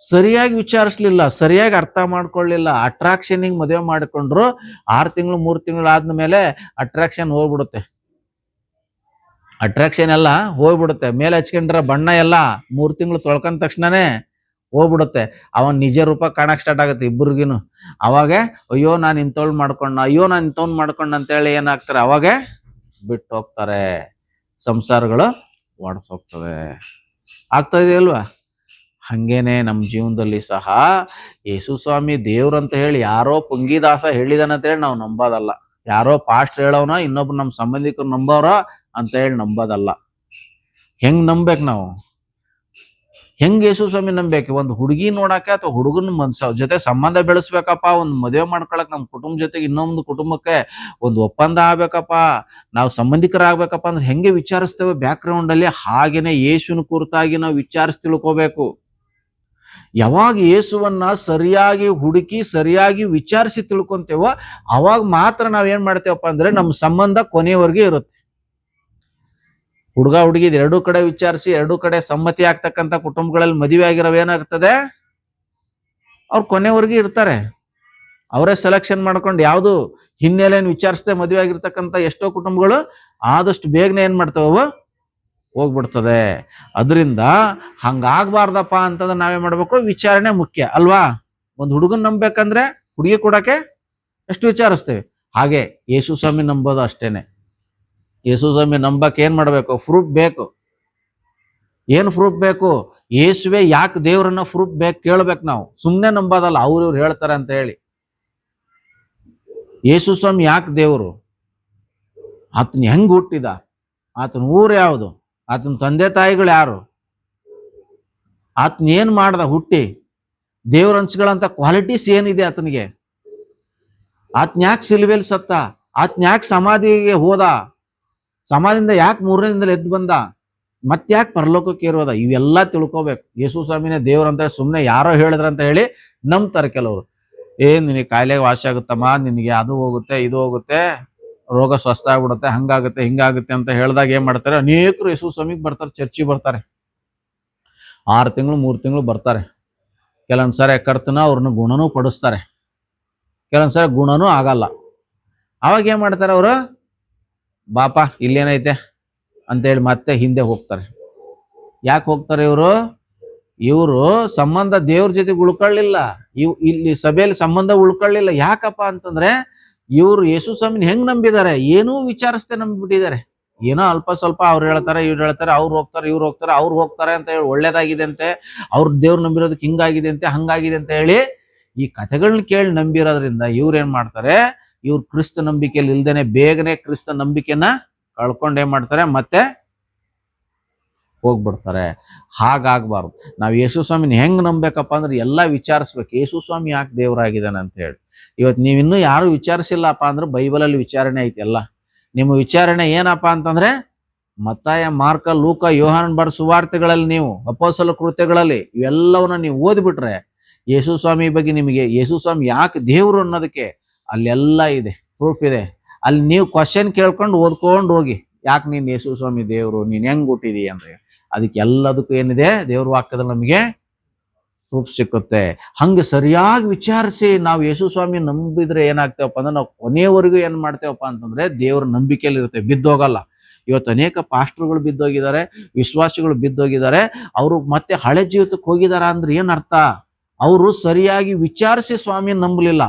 ಸರಿಯಾಗಿ ವಿಚಾರಿಸ್ಲಿಲ್ಲ, ಸರಿಯಾಗಿ ಅರ್ಥ ಮಾಡ್ಕೊಳ್ಳಿಲ್ಲ. ಅಟ್ರಾಕ್ಷನ್ಗೆ ಮದುವೆ ಮಾಡಿಕೊಂಡ್ರು, 6 ತಿಂಗಳು 3 ತಿಂಗಳು ಆದ್ಮೇಲೆ ಅಟ್ರಾಕ್ಷನ್ ಹೋಗ್ಬಿಡುತ್ತೆ. ಅಟ್ರಾಕ್ಷನ್ ಎಲ್ಲ ಹೋಗ್ಬಿಡುತ್ತೆ. ಮೇಲೆ ಹಚ್ಕೊಂಡ್ರ ಬಣ್ಣ ಎಲ್ಲ 3 ತಿಂಗಳು ತೊಳ್ಕೊಂಡ ತಕ್ಷಣನೇ ಹೋಗ್ಬಿಡುತ್ತೆ. ಅವನ್ ನಿಜ ರೂಪ ಕಾಣಕ್ ಸ್ಟಾರ್ಟ್ ಆಗುತ್ತೆ ಇಬ್ಬರಿಗಿನು. ಅವಾಗ ಅಯ್ಯೋ ನಾನು ಇಂಥವ್ಳು ಮಾಡ್ಕೊಂಡ, ಅಯ್ಯೋ ನಾನು ಇಂಥವ್ನು ಮಾಡ್ಕೊಂಡ ಅಂತೇಳಿ ಏನಾಗ್ತಾರೆ, ಅವಾಗ ಬಿಟ್ಟು ಹೋಗ್ತಾರೆ. ಸಂಸಾರಗಳು ಒಡೆಸೋಗ್ತವೆ. ಆಗ್ತಾ ಇದೆಯಲ್ವಾ? ಹಂಗೇನೆ ನಮ್ಮ ಜೀವನದಲ್ಲಿ ಸಹ ಯೇಸು ಸ್ವಾಮಿ ದೇವ್ರಂತ ಹೇಳಿ ಯಾರೋ ಪುಂಗಿದಾಸ ಹೇಳಿದಾನಂತ ಹೇಳಿ ನಾವು ನಂಬೋದಲ್ಲ. ಯಾರೋ ಪಾಸ್ಟ್ ಹೇಳೋನ, ಇನ್ನೊಬ್ರು ನಮ್ಮ ಸಂಬಂಧಿಕರು ನಂಬೋರ ಅಂತ ಹೇಳಿ ನಂಬೋದಲ್ಲ. ಹೆಂಗ್ ನಂಬೇಕು ನಾವು? ಹೆಂಗ್ ಯೇಸು ಸ್ವಾಮಿ ನಂಬೇಕು? ಒಂದು ಹುಡುಗಿ ನೋಡಕ್ಕೆ ಅಥವಾ ಹುಡುಗನ ಜೊತೆ ಸಂಬಂಧ ಬೆಳೆಸ್ಬೇಕಪ್ಪ, ಒಂದು ಮದುವೆ ಮಾಡ್ಕೊಳಕ್, ನಮ್ಮ ಕುಟುಂಬ ಜೊತೆಗೆ ಇನ್ನೊಂದು ಕುಟುಂಬಕ್ಕೆ ಒಂದು ಒಪ್ಪಂದ ಆಗ್ಬೇಕಪ್ಪ, ನಾವು ಸಂಬಂಧಿಕರಾಗ್ಬೇಕಪ್ಪ ಅಂದ್ರೆ ಹೆಂಗೆ ವಿಚಾರಿಸ್ತೇವೆ ಬ್ಯಾಕ್ ಗ್ರೌಂಡ್ ಅಲ್ಲಿ, ಹಾಗೇನೆ ಯೇಸುವಿನ ಕುರಿತಾಗಿ ನಾವು ವಿಚಾರಿಸಿ ತಿಳ್ಕೋಬೇಕು. ಯಾವಾಗ ಯೇಸುವನ್ನ ಸರಿಯಾಗಿ ಹುಡುಕಿ ಸರಿಯಾಗಿ ವಿಚಾರಿಸಿ ತಿಳ್ಕೊಂತೇವೋ ಅವಾಗ ಮಾತ್ರ ನಾವೇನ್ ಮಾಡ್ತೇವಪ್ಪ ಅಂದ್ರೆ ನಮ್ಮ ಸಂಬಂಧ ಕೊನೆಯವರೆಗೆ ಇರುತ್ತೆ. ಹುಡುಗ ಹುಡುಗಿ 2 ಕಡೆ ವಿಚಾರಿಸಿ 2 ಕಡೆ ಸಮ್ಮತಿ ಆಗ್ತಕ್ಕಂಥ ಕುಟುಂಬಗಳಲ್ಲಿ ಮದುವೆ ಆಗಿರೋವ್ ಏನಾಗ್ತದೆ, ಅವ್ರು ಕೊನೆವರೆಗೆ ಇರ್ತಾರೆ. ಅವರೇ ಸೆಲೆಕ್ಷನ್ ಮಾಡ್ಕೊಂಡು ಯಾವುದು ಹಿನ್ನೆಲೆಯನ್ನು ವಿಚಾರಿಸದೆ ಮದುವೆ ಆಗಿರ್ತಕ್ಕಂಥ ಎಷ್ಟೋ ಕುಟುಂಬಗಳು ಆದಷ್ಟು ಬೇಗನೆ ಏನ್ ಮಾಡ್ತಾವ, ಹೋಗ್ಬಿಡ್ತದೆ. ಅದರಿಂದ ಹಂಗಾಗ್ಬಾರ್ದಪ್ಪ ಅಂತಂದ್ರೆ ನಾವೇ ಮಾಡ್ಬೇಕು, ವಿಚಾರಣೆ ಮುಖ್ಯ ಅಲ್ವಾ. ಒಂದು ಹುಡುಗನ್ ನಂಬೇಕಂದ್ರೆ ಹುಡುಗಿ ಕೊಡಕ್ಕೆ ಎಷ್ಟು ವಿಚಾರಿಸ್ತೇವೆ, ಹಾಗೆ ಯೇಸು ಸ್ವಾಮಿ ನಂಬೋದು ಅಷ್ಟೇನೆ. ಯೇಸು ಸ್ವಾಮಿ ನಂಬಕ್ಕೆ ಏನ್ ಮಾಡ್ಬೇಕು, ಪ್ರೂಫ್ ಬೇಕು. ಏನು ಪ್ರೂಫ್ ಬೇಕು? ಯೇಸುವೆ ಯಾಕೆ ದೇವ್ರನ್ನ ಪ್ರೂಫ್ ಬೇಕು ಕೇಳ್ಬೇಕು ನಾವು, ಸುಮ್ನೆ ನಂಬೋದಲ್ಲ ಅವ್ರು ಇವ್ರು ಹೇಳ್ತಾರೆ ಅಂತ ಹೇಳಿ. ಯೇಸು ಸ್ವಾಮಿ ಯಾಕೆ ದೇವರು, ಆತನ ಹೆಂಗ್ ಹುಟ್ಟಿದ, ಆತನ ಊರು ಯಾವುದು, ಆತನ ತಂದೆ ತಾಯಿಗಳು ಯಾರು, ಆತನ ಏನ್ ಮಾಡ್ದ ಹುಟ್ಟಿ, ದೇವ್ರ ಹಂಚ್ಗಳಂತ ಕ್ವಾಲಿಟೀಸ್ ಏನಿದೆ ಆತನಿಗೆ, ಆತನ ಯಾಕೆ ಸಿಲುಬೆಲ್ ಸತ್ತ, ಆತನ ಯಾಕೆ ಸಮಾಧಿಗೆ ಹೋದ, ಸಮಾಧಿಯಿಂದ ಯಾಕೆ 3ನೇ ದಿನದಲ್ಲಿ ಎದ್ದು ಬಂದ, ಮತ್ತೆ ಯಾಕೆ ಪರಲೋಕಕ್ಕೆ ಇರೋದ, ಇವೆಲ್ಲ ತಿಳ್ಕೊಬೇಕು. ಯೇಸು ಸ್ವಾಮಿನೇ ದೇವ್ರಂತ ಸುಮ್ಮನೆ ಯಾರೋ ಹೇಳಿದ್ರಂತ ಹೇಳಿ ನಂಬ್ತಾರೆ ಕೆಲವರು. ನಿನಗೆ ಕಾಯಿಲೆ ವಾಸಿ ಆಗುತ್ತಮ್ಮ, ನಿನಗೆ ಅದು ಹೋಗುತ್ತೆ ಇದು ಹೋಗುತ್ತೆ, ರೋಗ ಸ್ವಸ್ಥ ಆಗ್ಬಿಡುತ್ತೆ, ಹಂಗಾಗುತ್ತೆ ಹಿಂಗಾಗುತ್ತೆ ಅಂತ ಹೇಳಿದಾಗ ಏನ್ ಮಾಡ್ತಾರೆ, ಅನೇಕರು ಯೇಸು ಸ್ವಾಮಿಗೆ ಬರ್ತಾರೆ, ಚರ್ಚಿಗೆ ಬರ್ತಾರೆ. 6 ತಿಂಗಳು 3 ತಿಂಗಳು ಬರ್ತಾರೆ. ಕೆಲವೊಂದ್ಸರಿ ಕರ್ತನ ಅವ್ರನ್ನ ಗುಣನೂ ಪಡಿಸ್ತಾರೆ, ಕೆಲವೊಂದ್ಸರಿ ಗುಣನೂ ಆಗಲ್ಲ. ಅವಾಗ ಏನ್ ಮಾಡ್ತಾರೆ ಅವರು, ಬಾಪ ಇಲ್ಲೇನೈತೆ ಅಂತೇಳಿ ಮತ್ತೆ ಹಿಂದೆ ಹೋಗ್ತಾರೆ. ಯಾಕೆ ಹೋಗ್ತಾರೆ ಇವರು ಸಂಬಂಧ ದೇವ್ರ ಜೊತೆಗೆ ಉಳ್ಕೊಳ್ಳಿಲ್ಲ, ಇಲ್ಲಿ ಸಭೆಯಲ್ಲಿ ಸಂಬಂಧ ಉಳ್ಕೊಳ್ಳಿಲ್ಲ. ಯಾಕಪ್ಪ ಅಂತಂದ್ರೆ ಇವ್ರು ಯೇಸು ಸ್ವಾಮಿನ ಹೆಂಗ್ ನಂಬಿದ್ದಾರೆ, ಏನೂ ವಿಚಾರಿಸ್ತೆ ನಂಬಿಬಿಟ್ಟಿದ್ದಾರೆ. ಏನೋ ಅಲ್ಪ ಸ್ವಲ್ಪ ಅವ್ರು ಹೇಳ್ತಾರೆ ಇವ್ರು ಹೇಳ್ತಾರೆ, ಅವ್ರು ಹೋಗ್ತಾರೆ ಇವ್ರು ಹೋಗ್ತಾರೆ, ಅವ್ರು ಹೋಗ್ತಾರೆ ಅಂತ ಹೇಳಿ ಒಳ್ಳೇದಾಗಿದೆ ಅಂತೆ, ಅವ್ರ ದೇವ್ರು ನಂಬಿರೋದಕ್ಕೆ ಹಿಂಗಾಗಿದೆ ಅಂತೆ ಹಂಗಾಗಿದೆ ಅಂತ ಹೇಳಿ ಈ ಕಥೆಗಳನ್ನ ಕೇಳಿ ನಂಬಿರೋದ್ರಿಂದ ಇವ್ರು ಏನ್ ಮಾಡ್ತಾರೆ, ಇವ್ರು ಕ್ರಿಸ್ತ ನಂಬಿಕೆಯಲ್ಲಿ ಇಲ್ದೇನೆ ಬೇಗನೆ ಕ್ರಿಸ್ತ ನಂಬಿಕೆನ ಕಳ್ಕೊಂಡು ಏನ್ ಮಾಡ್ತಾರೆ, ಮತ್ತೆ ಹೋಗ್ಬಿಡ್ತಾರೆ. ಹಾಗಾಗ್ಬಾರ್ದು. ನಾವು ಯೇಸು ಸ್ವಾಮಿನ ಹೆಂಗ್ ನಂಬೇಕಪ್ಪ ಅಂದ್ರೆ ಎಲ್ಲ ವಿಚಾರಿಸ್ಬೇಕು. ಯೇಸು ಸ್ವಾಮಿ ಯಾಕೆ ದೇವರಾಗಿದ್ದಾನೆ ಅಂತ ಹೇಳಿ. ಇವತ್ತು ನೀವಿನ್ನೂ ಯಾರು ವಿಚಾರಿಸಿಲ್ಲಪ್ಪ ಅಂದ್ರೆ ಬೈಬಲಲ್ಲಿ ವಿಚಾರಣೆ ಐತಿ ಎಲ್ಲ. ನಿಮ್ಮ ವಿಚಾರಣೆ ಏನಪ್ಪಾ ಅಂತಂದ್ರೆ ಮತ್ತಾಯ, ಮಾರ್ಕ, ಲೂಕ, ಯೋಹಾನನ್ ಬರೆದ ಸುವಾರ್ತೆಗಳಲ್ಲಿ, ನೀವು ಅಪೊಸ್ತಲ ಕೃತ್ಯಗಳಲ್ಲಿ ಇವೆಲ್ಲವನ್ನ ನೀವು ಓದ್ಬಿಟ್ರೆ ಯೇಸು ಸ್ವಾಮಿ ಬಗ್ಗೆ ನಿಮಗೆ ಯೇಸು ಸ್ವಾಮಿ ಯಾಕೆ ದೇವರು ಅನ್ನೋದಕ್ಕೆ ಅಲ್ಲೆಲ್ಲ ಇದೆ, ಪ್ರೂಫ್ ಇದೆ. ಅಲ್ಲಿ ನೀವು ಕ್ವಶನ್ ಕೇಳ್ಕೊಂಡು ಓದ್ಕೊಂಡು ಹೋಗಿ, ಯಾಕೆ ನೀನು ಯೇಸು ಸ್ವಾಮಿ ದೇವರು, ನೀನ್ ಹೆಂಗ್ ಹುಟ್ಟಿದಿ ಅಂದ್ರೆ ಅದಕ್ಕೆ ಎಲ್ಲದಕ್ಕೂ ಏನಿದೆ ದೇವ್ರ ವಾಕ್ಯದಲ್ಲಿ ನಮಗೆ ಪ್ರೂಫ್ ಸಿಕ್ಕುತ್ತೆ. ಹಂಗೆ ಸರಿಯಾಗಿ ವಿಚಾರಿಸಿ ನಾವು ಯೇಸು ಸ್ವಾಮಿ ನಂಬಿದ್ರೆ ಏನಾಗ್ತೇವಪ್ಪ ಅಂದ್ರೆ ನಾವು ಕೊನೆಯವರೆಗೂ ಏನ್ ಮಾಡ್ತೇವಪ್ಪ ಅಂತಂದ್ರೆ ದೇವ್ರ ನಂಬಿಕೆಯಲ್ಲಿ ಇರುತ್ತೆ, ಬಿದ್ದೋಗಲ್ಲ. ಇವತ್ತು ಅನೇಕ ಪಾಸ್ಟರ್ಗಳು ಬಿದ್ದೋಗಿದ್ದಾರೆ, ವಿಶ್ವಾಸಿಗಳು ಬಿದ್ದೋಗಿದ್ದಾರೆ. ಅವರು ಮತ್ತೆ ಹಳೆ ಜೀವಿತಕ್ಕೆ ಹೋಗಿದಾರ ಅಂದ್ರೆ ಏನ್ ಅರ್ಥ? ಅವರು ಸರಿಯಾಗಿ ವಿಚಾರಿಸಿ ಸ್ವಾಮಿ ನಂಬಲಿಲ್ಲ.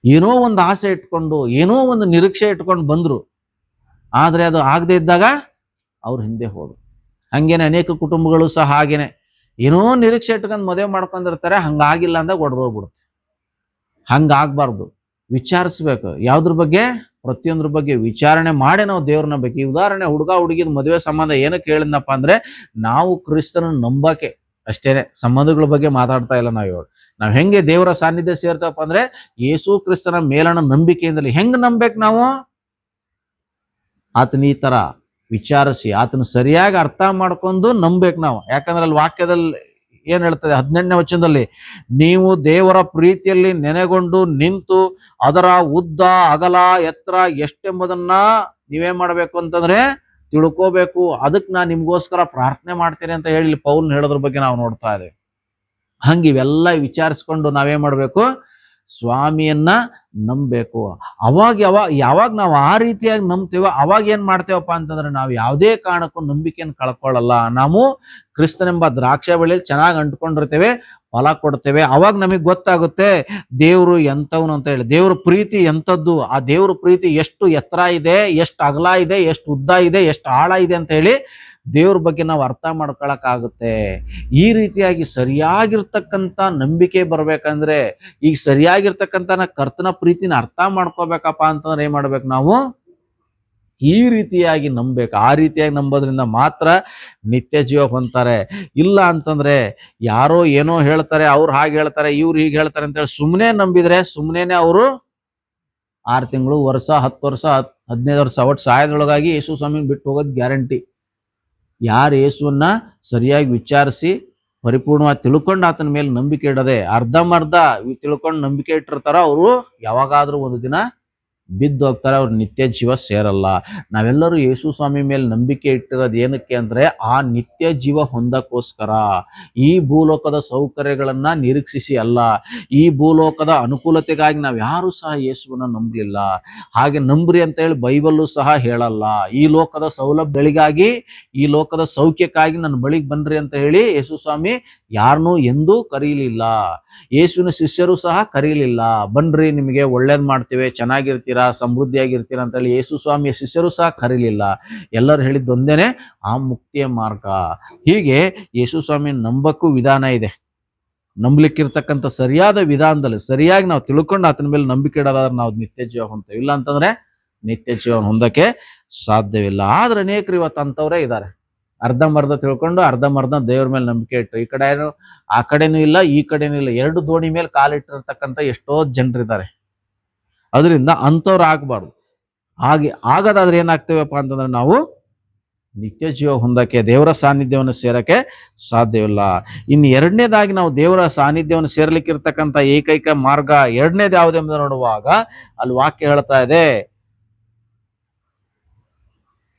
ಏನೋ ಒಂದು ಆಸೆ ಇಟ್ಕೊಂಡು, ಏನೋ ಒಂದು ನಿರೀಕ್ಷೆ ಇಟ್ಕೊಂಡು ಬಂದ್ರು, ಆದ್ರೆ ಅದು ಆಗದೆ ಇದ್ದಾಗ ಅವ್ರು ಹಿಂದೆ ಹೋದ್ರು. ಹಂಗೇನೆ ಅನೇಕ ಕುಟುಂಬಗಳು ಸಹ ಹಾಗೇನೆ ಏನೋ ನಿರೀಕ್ಷೆ ಇಟ್ಕೊಂಡು ಮದುವೆ ಮಾಡ್ಕೊಂಡಿರ್ತಾರೆ, ಹಂಗಾಗಿಲ್ಲ ಅಂದಾಗ ಒಡೆದೋಗ್ಬಿಡುತ್ತೆ. ಹಂಗಾಗ್ಬಾರ್ದು. ವಿಚಾರಿಸ್ಬೇಕು. ಯಾವ್ದ್ರ ಬಗ್ಗೆ? ಪ್ರತಿಯೊಂದ್ರ ಬಗ್ಗೆ ವಿಚಾರಣೆ ಮಾಡಿ ನಾವು ದೇವ್ರನ್ನ ಬೇಕು. ಈ ಉದಾಹರಣೆ, ಹುಡುಗ ಹುಡುಗಿದ ಮದುವೆ ಸಂಬಂಧ ಏನಕ್ಕೆ ಹೇಳಿದ್ನಪ್ಪ ಅಂದ್ರೆ ನಾವು ಕ್ರಿಸ್ತನ ನಂಬಕ್ಕೆ ಅಷ್ಟೇನೆ, ಸಂಬಂಧಗಳ ಬಗ್ಗೆ ಮಾತಾಡ್ತಾ ಇಲ್ಲ ನಾವು ಇವಾಗ. ನಾವ್ ಹೆಂಗೆ ದೇವರ ಸಾನ್ನಿಧ್ಯ ಸೇರ್ತೇವಪ್ಪ ಅಂದ್ರೆ ಯೇಸು ಕ್ರಿಸ್ತನ ಮೇಲಣ ನಂಬಿಕೆಯಿಂದಲೇ. ಹೆಂಗ್ ನಂಬೇಕು ನಾವು? ಆತನ ಈ ತರ ವಿಚಾರಿಸಿ ಆತನ ಸರಿಯಾಗಿ ಅರ್ಥ ಮಾಡ್ಕೊಂಡು ನಂಬೇಕು ನಾವು. ಯಾಕಂದ್ರೆ ಅಲ್ಲಿ ವಾಕ್ಯದಲ್ಲಿ ಏನ್ ಹೇಳ್ತದೆ 18ನೇ ವಚನದಲ್ಲಿ, ನೀವು ದೇವರ ಪ್ರೀತಿಯಲ್ಲಿ ನೆನೆಗೊಂಡು ನಿಂತು ಅದರ ಉದ್ದ, ಅಗಲ, ಎತ್ತರ ಎಷ್ಟೆಂಬುದನ್ನ ನೀವೇನ್ ಮಾಡ್ಬೇಕು ಅಂತಂದ್ರೆ ತಿಳ್ಕೋಬೇಕು. ಅದಕ್ಕೆ ನಾನು ನಿಮ್ಗೋಸ್ಕರ ಪ್ರಾರ್ಥನೆ ಮಾಡ್ತೇನೆ ಅಂತ ಹೇಳಿ ಪೌಲ್ ಹೇಳೋದ್ರ ಬಗ್ಗೆ ನಾವು ನೋಡ್ತಾ ಇದ್ದೇವೆ. ಹಂಗೆ ಇವೆಲ್ಲ ವಿಚಾರಿಸ್ಕೊಂಡು ನಾವೇನ್ ಮಾಡ್ಬೇಕು? ಸ್ವಾಮಿಯನ್ನ ನಂಬಬೇಕು. ಯಾವಾಗ ನಾವು ಆ ರೀತಿಯಾಗಿ ನಂಬ್ತೇವೋ ಅವಾಗ ಏನ್ ಮಾಡ್ತೇವಪ್ಪ ಅಂತಂದ್ರೆ ನಾವು ಯಾವುದೇ ಕಾರಣಕ್ಕೂ ನಂಬಿಕೆಯನ್ನು ಕಳ್ಕೊಳ್ಳಲ್ಲ. ನಾವು ಕ್ರಿಸ್ತನೆಂಬ ದ್ರಾಕ್ಷ ಬೆಳೆಯಲ್ಲಿ ಚೆನ್ನಾಗಿ ಅಂಟ್ಕೊಂಡಿರ್ತೇವೆ, ಫಲ ಕೊಡ್ತೇವೆ. ಅವಾಗ ನಮಗೆ ಗೊತ್ತಾಗುತ್ತೆ ದೇವ್ರು ಎಂತವನು ಅಂತ ಹೇಳಿ, ದೇವ್ರ ಪ್ರೀತಿ ಎಂಥದ್ದು, ಆ ದೇವ್ರ ಪ್ರೀತಿ ಎಷ್ಟು ಎತ್ತರ ಇದೆ, ಎಷ್ಟು ಅಗಲ ಇದೆ, ಎಷ್ಟು ಉದ್ದ ಇದೆ, ಎಷ್ಟು ಆಳ ಇದೆ ಅಂತ ಹೇಳಿ ದೇವ್ರ ಬಗ್ಗೆ ನಾವು ಅರ್ಥ ಮಾಡ್ಕೊಳಕ್ಕಾಗುತ್ತೆ. ಈ ರೀತಿಯಾಗಿ ಸರಿಯಾಗಿರ್ತಕ್ಕಂಥ ನಂಬಿಕೆ ಬರ್ಬೇಕಂದ್ರೆ, ಈಗ ಸರಿಯಾಗಿರ್ತಕ್ಕಂಥ ಕರ್ತನ ಪ್ರೀತಿನ ಅರ್ಥ ಮಾಡ್ಕೋಬೇಕಪ್ಪ ಅಂತಂದ್ರೆ ಏನ್ ಮಾಡ್ಬೇಕು? ನಾವು ಈ ರೀತಿಯಾಗಿ ನಂಬೇಕು. ಆ ರೀತಿಯಾಗಿ ನಂಬೋದ್ರಿಂದ ಮಾತ್ರ ನಿತ್ಯ ಜೀವ ಹೊಂತಾರೆ. ಇಲ್ಲ ಅಂತಂದ್ರೆ ಯಾರೋ ಏನೋ ಹೇಳ್ತಾರೆ, ಅವ್ರು ಹಾಗೆ ಹೇಳ್ತಾರೆ, ಇವ್ರು ಹೀಗೆ ಹೇಳ್ತಾರೆ ಅಂತ ಹೇಳಿ ಸುಮ್ಮನೆ ನಂಬಿದ್ರೆ ಸುಮ್ಮನೆ ಅವರು 6 ತಿಂಗಳು, ವರ್ಷ, 10 ವರ್ಷ, 15 ವರ್ಷ ಒಟ್ಟು ಸಾಯದೊಳಗಾಗಿ ಯೇಸು ಸ್ವಾಮಿನ ಬಿಟ್ಟು ಹೋಗೋದು ಗ್ಯಾರಂಟಿ. ಯಾರು ಯೇಸುವನ್ನ ಸರಿಯಾಗಿ ವಿಚಾರಿಸಿ ಪರಿಪೂರ್ಣವಾಗಿ ತಿಳ್ಕೊಂಡು ಆತನ ಮೇಲೆ ನಂಬಿಕೆ ಇಡದೆ ಅರ್ಧಂಬರ್ಧ ತಿಳ್ಕೊಂಡು ನಂಬಿಕೆ ಇಟ್ಟಿರ್ತಾರ, ಅವರು ಯಾವಾಗಾದ್ರೂ ಒಂದು ದಿನ ಬಿದ್ದು ಹೋಗ್ತಾರೆ, ಅವ್ರು ನಿತ್ಯ ಜೀವ ಸೇರಲ್ಲ. ನಾವೆಲ್ಲರೂ ಯೇಸು ಸ್ವಾಮಿ ಮೇಲೆ ನಂಬಿಕೆ ಇಟ್ಟಿರೋದು ಏನಕ್ಕೆ ಅಂದ್ರೆ ಆ ನಿತ್ಯ ಜೀವ ಹೊಂದಕ್ಕೋಸ್ಕರ. ಈ ಭೂಲೋಕದ ಸೌಕರ್ಯಗಳನ್ನ ನಿರೀಕ್ಷಿಸಿ ಅಲ್ಲ, ಈ ಭೂಲೋಕದ ಅನುಕೂಲತೆಗಾಗಿ ನಾವ್ ಯಾರು ಸಹ ಯೇಸುವನ್ನ ನಂಬಲಿಲ್ಲ. ಹಾಗೆ ನಂಬ್ರಿ ಅಂತ ಹೇಳಿ ಬೈಬಲ್ಲು ಸಹ ಹೇಳಲ್ಲ. ಈ ಲೋಕದ ಸೌಲಭ್ಯಗಳಿಗಾಗಿ, ಈ ಲೋಕದ ಸೌಖ್ಯಕ್ಕಾಗಿ ನನ್ನ ಬಳಿಗೆ ಬನ್ರಿ ಅಂತ ಹೇಳಿ ಯೇಸು ಸ್ವಾಮಿ ಯಾರನ್ನೂ ಎಂದೂ ಕರೀಲಿಲ್ಲ. ಯೇಸುವಿನ ಶಿಷ್ಯರು ಸಹ ಕರೀಲಿಲ್ಲ, ಬನ್ರಿ ನಿಮಗೆ ಒಳ್ಳೇದ್ ಮಾಡ್ತೇವೆ, ಚೆನ್ನಾಗಿರ್ತೀರಾ, ಸಮೃದ್ಧಿಯಾಗಿರ್ತೀರಾ ಅಂತ ಹೇಳಿ ಯೇಸು ಸ್ವಾಮಿಯ ಶಿಷ್ಯರು ಸಹ ಕರೀಲಿಲ್ಲ. ಎಲ್ಲರೂ ಹೇಳಿದ್ದೊಂದೇನೆ, ಆ ಮುಕ್ತಿಯ ಮಾರ್ಗ. ಹೀಗೆ ಯೇಸು ಸ್ವಾಮಿ ನಂಬಕ್ಕೂ ವಿಧಾನ ಇದೆ. ನಂಬಲಿಕ್ಕಿರ್ತಕ್ಕಂಥ ಸರಿಯಾದ ವಿಧಾನದಲ್ಲಿ ಸರಿಯಾಗಿ ನಾವು ತಿಳ್ಕೊಂಡು ಆತನ ಮೇಲೆ ನಂಬಿಕೆ ಇಡೋದಾದ್ರೆ ನಾವು ನಿತ್ಯ ಜೀವ ಹೊಂತೇವೆ. ಇಲ್ಲ ಅಂತಂದ್ರೆ ನಿತ್ಯ ಜೀವನ ಹೊಂದಕ್ಕೆ ಸಾಧ್ಯವಿಲ್ಲ. ಆದ್ರೆ ಅನೇಕರು ಇವತ್ತು ಅಂತವ್ರೇ ಇದ್ದಾರೆ, ಅರ್ಧಂಬರ್ಧ ತಿಳ್ಕೊಂಡು ಅರ್ಧಂಬರ್ಧ ದೇವ್ರ ಮೇಲೆ ನಂಬಿಕೆ ಇಟ್ಟು ಈ ಕಡೆ ಆ ಕಡೆನೂ ಇಲ್ಲ, ಈ ಕಡೆನೂ ಇಲ್ಲ, 2 ದೋಣಿ ಮೇಲೆ ಕಾಲಿಟ್ಟಿರ್ತಕ್ಕಂಥ ಎಷ್ಟೋ ಜನರಿದ್ದಾರೆ. ಅದರಿಂದ ಅಂಥವ್ರು ಆಗ್ಬಾರ್ದು. ಹಾಗೆ ಆಗದಾದ್ರೆ ಏನಾಗ್ತೇವಪ್ಪ ಅಂತಂದ್ರೆ ನಾವು ನಿತ್ಯ ಜೀವ ಹೊಂದಕ್ಕೆ, ದೇವರ ಸಾನ್ನಿಧ್ಯವನ್ನು ಸೇರಕ್ಕೆ ಸಾಧ್ಯವಿಲ್ಲ. ಇನ್ನು ಎರಡನೇದಾಗಿ ನಾವು ದೇವರ ಸಾನ್ನಿಧ್ಯವನ್ನು ಸೇರ್ಲಿಕ್ಕಿರ್ತಕ್ಕಂಥ ಏಕೈಕ ಮಾರ್ಗ ಎರಡನೇದು ಯಾವುದೆಂಬುದು ನೋಡುವಾಗ ಅಲ್ಲಿ ವಾಕ್ಯ ಹೇಳ್ತಾ ಇದೆ,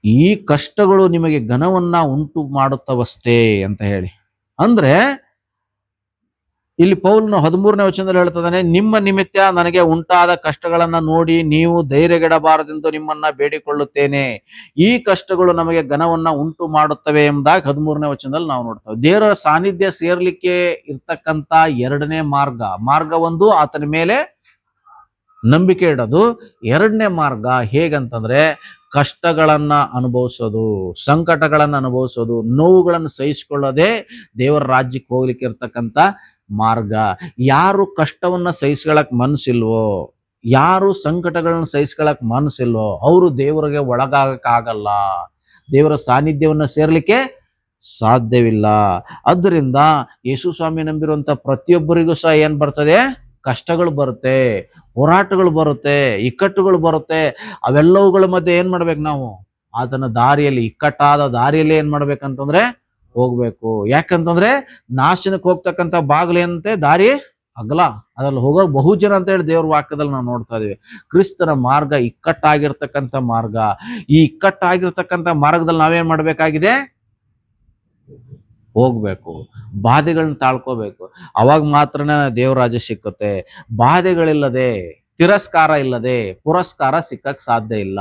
ಈ ಕಷ್ಟಗಳು ನಿಮಗೆ ಘನವನ್ನ ಉಂಟು ಮಾಡುತ್ತವಷ್ಟೇ ಅಂತ ಹೇಳಿ. ಅಂದ್ರೆ ಇಲ್ಲಿ ಪೌಲನು 13ನೇ ವಚನದಲ್ಲಿ ಹೇಳ್ತದಾನೆ, ನಿಮ್ಮ ನಿಮಿತ್ತ ನನಗೆ ಉಂಟಾದ ಕಷ್ಟಗಳನ್ನ ನೋಡಿ ನೀವು ಧೈರ್ಯಗೆಡಬಾರದೆಂದು ನಿಮ್ಮನ್ನ ಬೇಡಿಕೊಳ್ಳುತ್ತೇನೆ. ಈ ಕಷ್ಟಗಳು ನಮಗೆ ಘನವನ್ನ ಉಂಟು ಮಾಡುತ್ತವೆ ಎಂಬುದಾಗಿ 13ನೇ ವಚನದಲ್ಲಿ ನಾವು ನೋಡ್ತೇವೆ. ದೇವರ ಸಾನ್ನಿಧ್ಯ ಸೇರ್ಲಿಕ್ಕೆ ಇರ್ತಕ್ಕಂಥ ಎರಡನೇ ಮಾರ್ಗ ಒಂದು ಆತನ ಮೇಲೆ ನಂಬಿಕೆ ಇಡೋದು. ಎರಡನೇ ಮಾರ್ಗ ಹೇಗಂತಂದ್ರೆ ಕಷ್ಟಗಳನ್ನ ಅನುಭವಿಸೋದು, ಸಂಕಟಗಳನ್ನ ಅನುಭವಿಸೋದು, ನೋವುಗಳನ್ನು ಸಹಿಸಿಕೊಳ್ಳೋದೇ ದೇವರ ರಾಜ್ಯಕ್ಕೆ ಹೋಗ್ಲಿಕ್ಕೆ ಇರ್ತಕ್ಕಂಥ ಮಾರ್ಗ. ಯಾರು ಕಷ್ಟವನ್ನ ಸಹಿಸ್ಕೊಳಕ್ ಮನಸ್ಸಿಲ್ವೋ, ಯಾರು ಸಂಕಟಗಳನ್ನ ಸಹಿಸ್ಕೊಳಕ್ ಮನಸ್ಸಿಲ್ವೋ ಅವರು ದೇವರಿಗೆ ಒಳಗಾಗಕ್ಕಾಗಲ್ಲ. ದೇವರ ಸಾನ್ನಿಧ್ಯವನ್ನು ಸೇರ್ಲಿಕ್ಕೆ ಸಾಧ್ಯವಿಲ್ಲ. ಆದ್ದರಿಂದ ಯೇಸು ಸ್ವಾಮಿ ನಂಬಿರುವಂತ ಪ್ರತಿಯೊಬ್ಬರಿಗೂ ಸಹ ಏನ್ ಬರ್ತದೆ? ಕಷ್ಟಗಳು ಬರುತ್ತೆ, ಹೋರಾಟಗಳು ಬರುತ್ತೆ, ಇಕ್ಕಟ್ಟುಗಳು ಬರುತ್ತೆ. ಅವೆಲ್ಲವುಗಳ ಮಧ್ಯೆ ಏನ್ ಮಾಡ್ಬೇಕು ನಾವು? ಆತನ ದಾರಿಯಲ್ಲಿ, ಇಕ್ಕಟ್ಟಾದ ದಾರಿಯಲ್ಲಿ ಏನ್ ಮಾಡ್ಬೇಕಂತಂದ್ರೆ ಹೋಗ್ಬೇಕು. ಯಾಕಂತಂದ್ರೆ ನಾಶನಕ್ಕೆ ಹೋಗ್ತಕ್ಕಂಥ ಬಾಗಿಲೇನಂತೆ? ದಾರಿ ಅಗಲ, ಅದ್ರಲ್ಲಿ ಹೋಗೋ ಬಹುಜನ ಅಂತ ಹೇಳಿ ದೇವ್ರ ವಾಕ್ಯದಲ್ಲಿ ನಾವು ನೋಡ್ತಾ ಇದೀವಿ. ಕ್ರಿಸ್ತನ ಮಾರ್ಗ ಇಕ್ಕಟ್ಟಾಗಿರ್ತಕ್ಕಂಥ ಮಾರ್ಗ. ಈ ಇಕ್ಕಟ್ಟಾಗಿರ್ತಕ್ಕಂಥ ಮಾರ್ಗದಲ್ಲಿ ನಾವೇನ್ ಮಾಡ್ಬೇಕಾಗಿದೆ? ಹೋಗ್ಬೇಕು, ಬಾಧೆಗಳನ್ನ ತಾಳ್ಕೋಬೇಕು. ಅವಾಗ ಮಾತ್ರನೇ ದೇವ್ರ ರಾಜ್ಯ ಸಿಕ್ಕುತ್ತೆ. ಬಾಧೆಗಳಿಲ್ಲದೆ, ತಿರಸ್ಕಾರ ಇಲ್ಲದೆ ಪುರಸ್ಕಾರ ಸಿಕ್ಕಕ್ ಸಾಧ್ಯ ಇಲ್ಲ.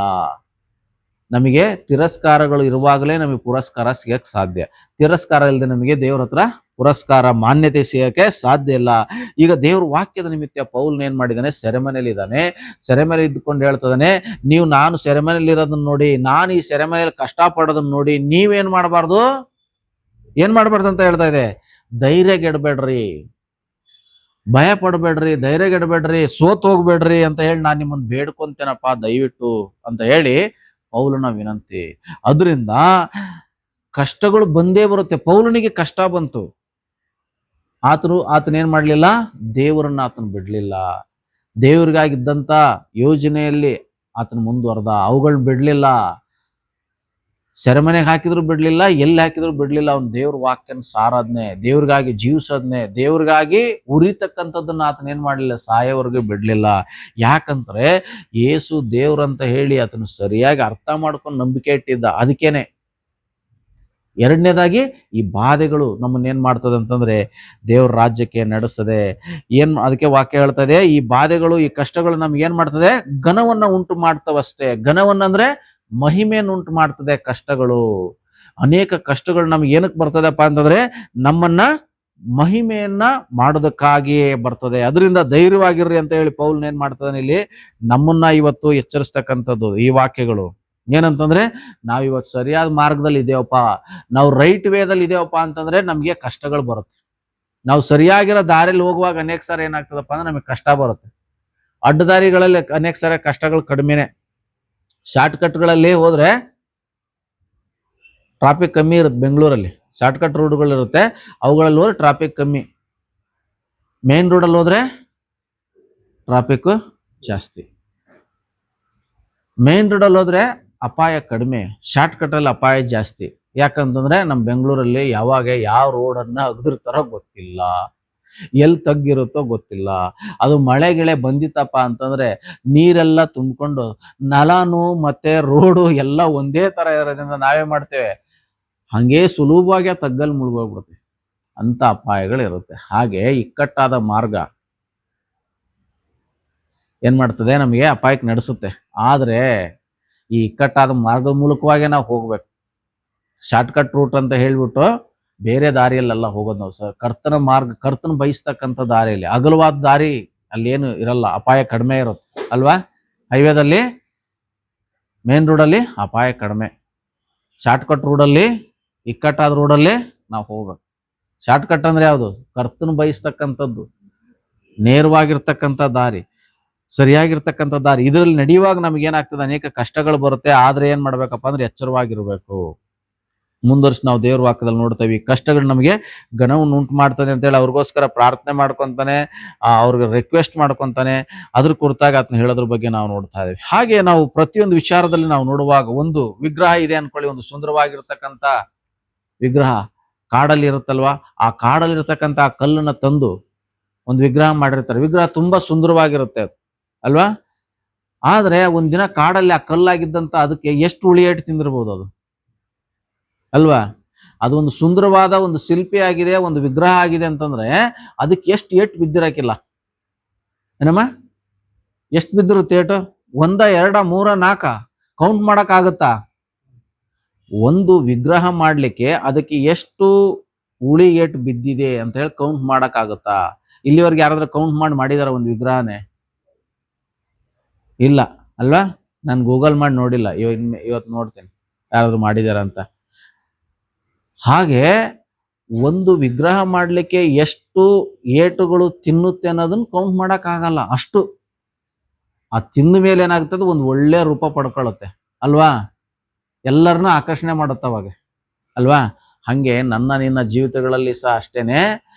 ನಮಗೆ ತಿರಸ್ಕಾರಗಳು ಇರುವಾಗಲೇ ನಮಗೆ ಪುರಸ್ಕಾರ ಸಿಗಕ್ ಸಾಧ್ಯ. ತಿರಸ್ಕಾರ ಇಲ್ಲದೆ ನಮಗೆ ದೇವ್ರ ಹತ್ರ ಪುರಸ್ಕಾರ, ಮಾನ್ಯತೆ ಸಿಗಕ್ಕೆ ಸಾಧ್ಯ ಇಲ್ಲ. ಈಗ ದೇವ್ರ ವಾಕ್ಯದ ನಿಮಿತ್ತ ಪೌಲ್ನ ಏನ್ ಮಾಡಿದಾನೆ? ಸೆರೆಮನೆಯಲ್ಲಿ ಇದ್ದಾನೆ. ಸೆರೆಮನೆ ಇದ್ದುಕೊಂಡು ಹೇಳ್ತದಾನೆ, ನಾನು ಸೆರೆಮನೆಯಲ್ಲಿ ಇರೋದನ್ನ ನೋಡಿ, ನಾನು ಈ ಸೆರೆಮನೆಯಲ್ಲಿ ಕಷ್ಟ ಪಡೋದನ್ನ ನೋಡಿ ನೀವೇನ್ ಮಾಡಬಾರ್ದು? ಏನ್ ಮಾಡ್ಬಾರ್ದು ಅಂತ ಹೇಳ್ತಾ ಇದೆ? ಧೈರ್ಯಗೆಡಬೇಡ್ರಿ, ಭಯ ಪಡಬೇಡ್ರಿ, ಧೈರ್ಯಗೆಡಬೇಡ್ರಿ, ಸೋತ್ ಹೋಗ್ಬೇಡ್ರಿ ಅಂತ ಹೇಳಿ ನಾನು ನಿಮ್ಮನ್ನ ಬೇಡ್ಕೊಂತೇನಪ್ಪ ದಯವಿಟ್ಟು ಅಂತ ಹೇಳಿ ಪೌಲನ ವಿನಂತಿ. ಅದರಿಂದ ಕಷ್ಟಗಳು ಬಂದೇ ಬರುತ್ತೆ. ಪೌಲನಿಗೆ ಕಷ್ಟ ಬಂತು, ಆತನೇನ್ ಮಾಡ್ಲಿಲ್ಲ? ದೇವರನ್ನ ಆತನ ಬಿಡ್ಲಿಲ್ಲ. ದೇವ್ರಿಗಾಗಿದ್ದಂತ ಯೋಜನೆಯಲ್ಲಿ ಆತನ ಮುಂದುವರೆದ. ಅವುಗಳನ್ನ ಬಿಡ್ಲಿಲ್ಲ. ಸೆರೆಮನೆಗೆ ಹಾಕಿದ್ರು ಬಿಡ್ಲಿಲ್ಲ, ಎಲ್ಲಿ ಹಾಕಿದ್ರು ಬಿಡ್ಲಿಲ್ಲ. ಅವ್ನು ದೇವ್ರ ವಾಕ್ಯನ ಸಾರಾಧನೆ, ದೇವ್ರಿಗಾಗಿ ಜೀವಿಸೋದ್ನೆ, ದೇವ್ರಿಗಾಗಿ ಉರಿತಕ್ಕಂಥದ್ದನ್ನ ಆತನ ಏನ್ ಮಾಡ್ಲಿಲ್ಲ? ಸಾಯೋವರೆಗೂ ಬಿಡ್ಲಿಲ್ಲ. ಯಾಕಂದ್ರೆ ಯೇಸು ದೇವ್ರಂತ ಹೇಳಿ ಆತನು ಸರಿಯಾಗಿ ಅರ್ಥ ಮಾಡ್ಕೊಂಡು ನಂಬಿಕೆ ಇಟ್ಟಿದ್ದ. ಅದಕ್ಕೇನೆ ಎರಡನೇದಾಗಿ ಈ ಬಾಧೆಗಳು ನಮ್ಮನ್ನ ಏನ್ ಮಾಡ್ತದೆ ಅಂತಂದ್ರೆ ದೇವ್ರ ರಾಜ್ಯಕ್ಕೆ ನಡೆಸ್ತದೆ. ಅದಕ್ಕೆ ವಾಕ್ಯ ಹೇಳ್ತದೆ, ಈ ಬಾಧೆಗಳು, ಈ ಕಷ್ಟಗಳು ನಮ್ಗೆ ಏನ್ ಮಾಡ್ತದೆ? ಘನವನ್ನ ಉಂಟು ಮಾಡ್ತವಷ್ಟೇ. ಘನವನ್ನ ಅಂದ್ರೆ ಮಹಿಮೆಯನ್ನು ಉಂಟು ಮಾಡ್ತದೆ. ಕಷ್ಟಗಳು, ಅನೇಕ ಕಷ್ಟಗಳು ನಮ್ಗೆ ಏನಕ್ಕೆ ಬರ್ತದಪ್ಪ ಅಂತಂದ್ರೆ ನಮ್ಮನ್ನ ಮಹಿಮೆಯನ್ನ ಮಾಡೋದಕ್ಕಾಗಿಯೇ ಬರ್ತದೆ. ಅದರಿಂದ ಧೈರ್ಯವಾಗಿರ್ರಿ ಅಂತ ಹೇಳಿ ಪೌಲ್ನ ಏನ್ ಮಾಡ್ತಾನೆ ಇಲ್ಲಿ ನಮ್ಮನ್ನ ಇವತ್ತು ಎಚ್ಚರಿಸ್ತಕ್ಕಂಥದ್ದು ಈ ವಾಕ್ಯಗಳು. ಏನಂತಂದ್ರೆ ನಾವಿವತ್ತು ಸರಿಯಾದ ಮಾರ್ಗದಲ್ಲಿ ಇದೇವಪ್ಪ, ನಾವು ರೈಟ್ ವೇದಲ್ಲಿ ಇದೇವಪ್ಪ ಅಂತಂದ್ರೆ ನಮ್ಗೆ ಕಷ್ಟಗಳು ಬರುತ್ತೆ. ನಾವು ಸರಿಯಾಗಿರೋ ದಾರಿಯಲ್ಲಿ ಹೋಗುವಾಗ ಅನೇಕ ಸಾರಿ ಏನಾಗ್ತದಪ್ಪ ಅಂದ್ರೆ ನಮಗೆ ಕಷ್ಟ ಬರುತ್ತೆ. ಅಡ್ಡದಾರಿಗಳಲ್ಲಿ ಅನೇಕ ಸಾರಿ ಕಷ್ಟಗಳು ಕಡಿಮೆನೆ. ಶಾರ್ಟ್ ಕಟ್ಗಳಲ್ಲಿ ಹೋದ್ರೆ ಟ್ರಾಫಿಕ್ ಕಮ್ಮಿ ಇರುತ್ತೆ. ಬೆಂಗಳೂರಲ್ಲಿ ಶಾರ್ಟ್ ಕಟ್ ರೋಡ್ಗಳು ಇರುತ್ತೆ, ಅವುಗಳಲ್ಲಿ ಹೋದ್ರೆ ಟ್ರಾಫಿಕ್ ಕಮ್ಮಿ. ಮೇನ್ ರೋಡಲ್ಲಿ ಹೋದ್ರೆ ಟ್ರಾಫಿಕ್ ಜಾಸ್ತಿ. ಮೇನ್ ರೋಡಲ್ಲಿ ಹೋದ್ರೆ ಅಪಾಯ ಕಡಿಮೆ, ಶಾರ್ಟ್ ಕಟ್ಟಲ್ಲಿ ಅಪಾಯ ಜಾಸ್ತಿ. ಯಾಕಂತಂದ್ರೆ ನಮ್ಮ ಬೆಂಗಳೂರಲ್ಲಿ ಯಾವಾಗ ಯಾವ ರೋಡನ್ನ ಅಗದಿರ್ತಾರೋ ಗೊತ್ತಿಲ್ಲ, ಎಲ್ಲಿ ತಗ್ಗಿರುತ್ತೋ ಗೊತ್ತಿಲ್ಲ. ಅದು ಮಳೆ ಗಿಳೆ ಬಂದಿತ್ತಪ್ಪ ಅಂತಂದ್ರೆ ನೀರೆಲ್ಲ ತುಂಬಿಕೊಂಡು ನಲಾನು ಮತ್ತೆ ರೋಡು ಎಲ್ಲ ಒಂದೇ ತರ ಇರೋದ್ರಿಂದ ನಾವೇ ಮಾಡ್ತೇವೆ, ಹಂಗೇ ಸುಲಭವಾಗಿ ತಗ್ಗಲ್ಲಿ ಮುಳುಗೋಗ್ಬಿಡ್ತೀವಿ. ಅಂತ ಅಪಾಯಗಳು ಇರುತ್ತೆ. ಹಾಗೆ ಇಕ್ಕಟ್ಟಾದ ಮಾರ್ಗ ಏನ್ ಮಾಡ್ತದೆ? ನಮಗೆ ಅಪಾಯಕ್ಕೆ ನಡೆಸುತ್ತೆ. ಆದ್ರೆ ಈ ಇಕ್ಕಟ್ಟಾದ ಮಾರ್ಗದ ಮೂಲಕವಾಗಿ ನಾವು ಹೋಗ್ಬೇಕು. ಶಾರ್ಟ್ ಕಟ್ ರೂಟ್ ಅಂತ ಹೇಳ್ಬಿಟ್ಟು ಬೇರೆ ದಾರಿಯಲ್ಲೆಲ್ಲ ಹೋಗೋದು ನಾವು. ಸರ್ ಕರ್ತನ ಮಾರ್ಗ, ಕರ್ತನ ಬಯಸ್ತಕ್ಕಂಥ ದಾರಿಯಲ್ಲಿ, ಅಗಲವಾದ ದಾರಿ ಅಲ್ಲಿ ಏನು ಇರಲ್ಲ, ಅಪಾಯ ಕಡಿಮೆ ಇರುತ್ತೆ ಅಲ್ವಾ? ಹೈವೇದಲ್ಲಿ, ಮೇನ್ ರೋಡಲ್ಲಿ ಅಪಾಯ ಕಡಿಮೆ. ಶಾರ್ಟ್ ಕಟ್ ರೋಡಲ್ಲಿ, ಇಕ್ಕಟ್ಟಾದ ರೋಡಲ್ಲಿ ನಾವು ಹೋಗ್ಬೇಕು. ಶಾರ್ಟ್ ಕಟ್ ಅಂದ್ರೆ ಯಾವುದು? ಕರ್ತನ ಬಯಸ್ತಕ್ಕಂಥದ್ದು, ನೇರವಾಗಿರ್ತಕ್ಕಂಥ ದಾರಿ, ಸರಿಯಾಗಿರ್ತಕ್ಕಂಥ ದಾರಿ. ಇದರಲ್ಲಿ ನಡೆಯುವಾಗ ನಮ್ಗೆ ಏನಾಗ್ತದೆ? ಅನೇಕ ಕಷ್ಟಗಳು ಬರುತ್ತೆ. ಆದ್ರೆ ಏನ್ ಮಾಡ್ಬೇಕಪ್ಪ ಅಂದ್ರೆ ಎಚ್ಚರವಾಗಿರ್ಬೇಕು. ಮುಂದುವರ್ಸಿ ನಾವು ದೇವ್ರ ವಾಕ್ಯದಲ್ಲಿ ನೋಡ್ತೇವೆ, ಕಷ್ಟಗಳು ನಮಗೆ ಘನವನ್ನು ಉಂಟು ಮಾಡ್ತದೆ ಅಂತೇಳಿ ಅವ್ರಿಗೋಸ್ಕರ ಪ್ರಾರ್ಥನೆ ಮಾಡ್ಕೊಂತಾನೆ, ಅವ್ರಿಗೆ ರಿಕ್ವೆಸ್ಟ್ ಮಾಡ್ಕೊಂತಾನೆ. ಅದ್ರ ಕುರಿತಾಗಿ ಆತನ ಹೇಳೋದ್ರ ಬಗ್ಗೆ ನಾವು ನೋಡ್ತಾ ಇದ್ದೇವೆ. ಹಾಗೆ ನಾವು ಪ್ರತಿಯೊಂದು ವಿಚಾರದಲ್ಲಿ ನಾವು ನೋಡುವಾಗ, ಒಂದು ವಿಗ್ರಹ ಇದೆ ಅನ್ಕೊಳ್ಳಿ, ಒಂದು ಸುಂದರವಾಗಿರ್ತಕ್ಕಂಥ ವಿಗ್ರಹ ಕಾಡಲ್ಲಿ ಇರುತ್ತಲ್ವಾ, ಆ ಕಾಡಲ್ಲಿರ್ತಕ್ಕಂಥ ಆ ಕಲ್ಲನ್ನ ತಂದು ಒಂದು ವಿಗ್ರಹ ಮಾಡಿರ್ತಾರೆ. ವಿಗ್ರಹ ತುಂಬಾ ಸುಂದರವಾಗಿರುತ್ತೆ ಅಲ್ವಾ? ಆದ್ರೆ ಒಂದಿನ ಕಾಡಲ್ಲಿ ಆ ಕಲ್ಲಾಗಿದ್ದಂತ ಅದಕ್ಕೆ ಎಷ್ಟು ಉಳಿಯೇಟು ತಿಂದಿರ್ಬೋದು ಅದು ಅಲ್ವಾ? ಅದು ಒಂದು ಸುಂದರವಾದ ಒಂದು ಶಿಲ್ಪಿ ಆಗಿದೆ, ಒಂದು ವಿಗ್ರಹ ಆಗಿದೆ ಅಂತಂದ್ರೆ ಅದಕ್ಕೆ ಎಷ್ಟು ಏಟು ಬಿದ್ದಿರಾಕಿಲ್ಲ ಏನಮ್ಮ? ಎಷ್ಟು ಬಿದ್ದಿರುತ್ತೆ ಏಟು? 1, 2, 3, 4 ಕೌಂಟ್ ಮಾಡಕ್ ಆಗುತ್ತಾ? ಒಂದು ವಿಗ್ರಹ ಮಾಡ್ಲಿಕ್ಕೆ ಅದಕ್ಕೆ ಎಷ್ಟು ಉಳಿ ಏಟು ಬಿದ್ದಿದೆ ಅಂತ ಹೇಳಿ ಕೌಂಟ್ ಮಾಡಕ್ ಆಗುತ್ತಾ? ಇಲ್ಲಿವರೆಗೆ ಯಾರಾದ್ರೂ ಕೌಂಟ್ ಮಾಡಿದಾರ ಒಂದು ವಿಗ್ರಹನೇ? ಇಲ್ಲ ಅಲ್ವಾ? ನಾನು ಗೂಗಲ್ ಮಾಡಿ ನೋಡಿಲ್ಲ, ಇವತ್ತು ನೋಡ್ತೇನೆ ಯಾರಾದ್ರೂ ಮಾಡಿದಾರ ಅಂತ. ಹಾಗೆ ಒಂದು ವಿಗ್ರಹ ಮಾಡ್ಲಿಕ್ಕೆ ಎಷ್ಟು ಏಟುಗಳು ತಿನ್ನುತ್ತೆ ಅನ್ನೋದನ್ನ ಕೌಂಟ್ ಮಾಡಕ್ ಆಗಲ್ಲ. ಅಷ್ಟು ಆ ತಿಂದ ಮೇಲೆ ಏನಾಗ್ತದೆ? ಒಂದು ಒಳ್ಳೆ ರೂಪ ಪಡ್ಕೊಳ್ಳುತ್ತೆ ಅಲ್ವಾ? ಎಲ್ಲರನ್ನ ಆಕರ್ಷಣೆ ಮಾಡುತ್ತೆ ಅವಾಗ, ಅಲ್ವಾ? ಹಂಗೆ ನನ್ನ ನಿನ್ನ ಜೀವಿತಗಳಲ್ಲಿ ಸಹ ಅಷ್ಟೇನೆ,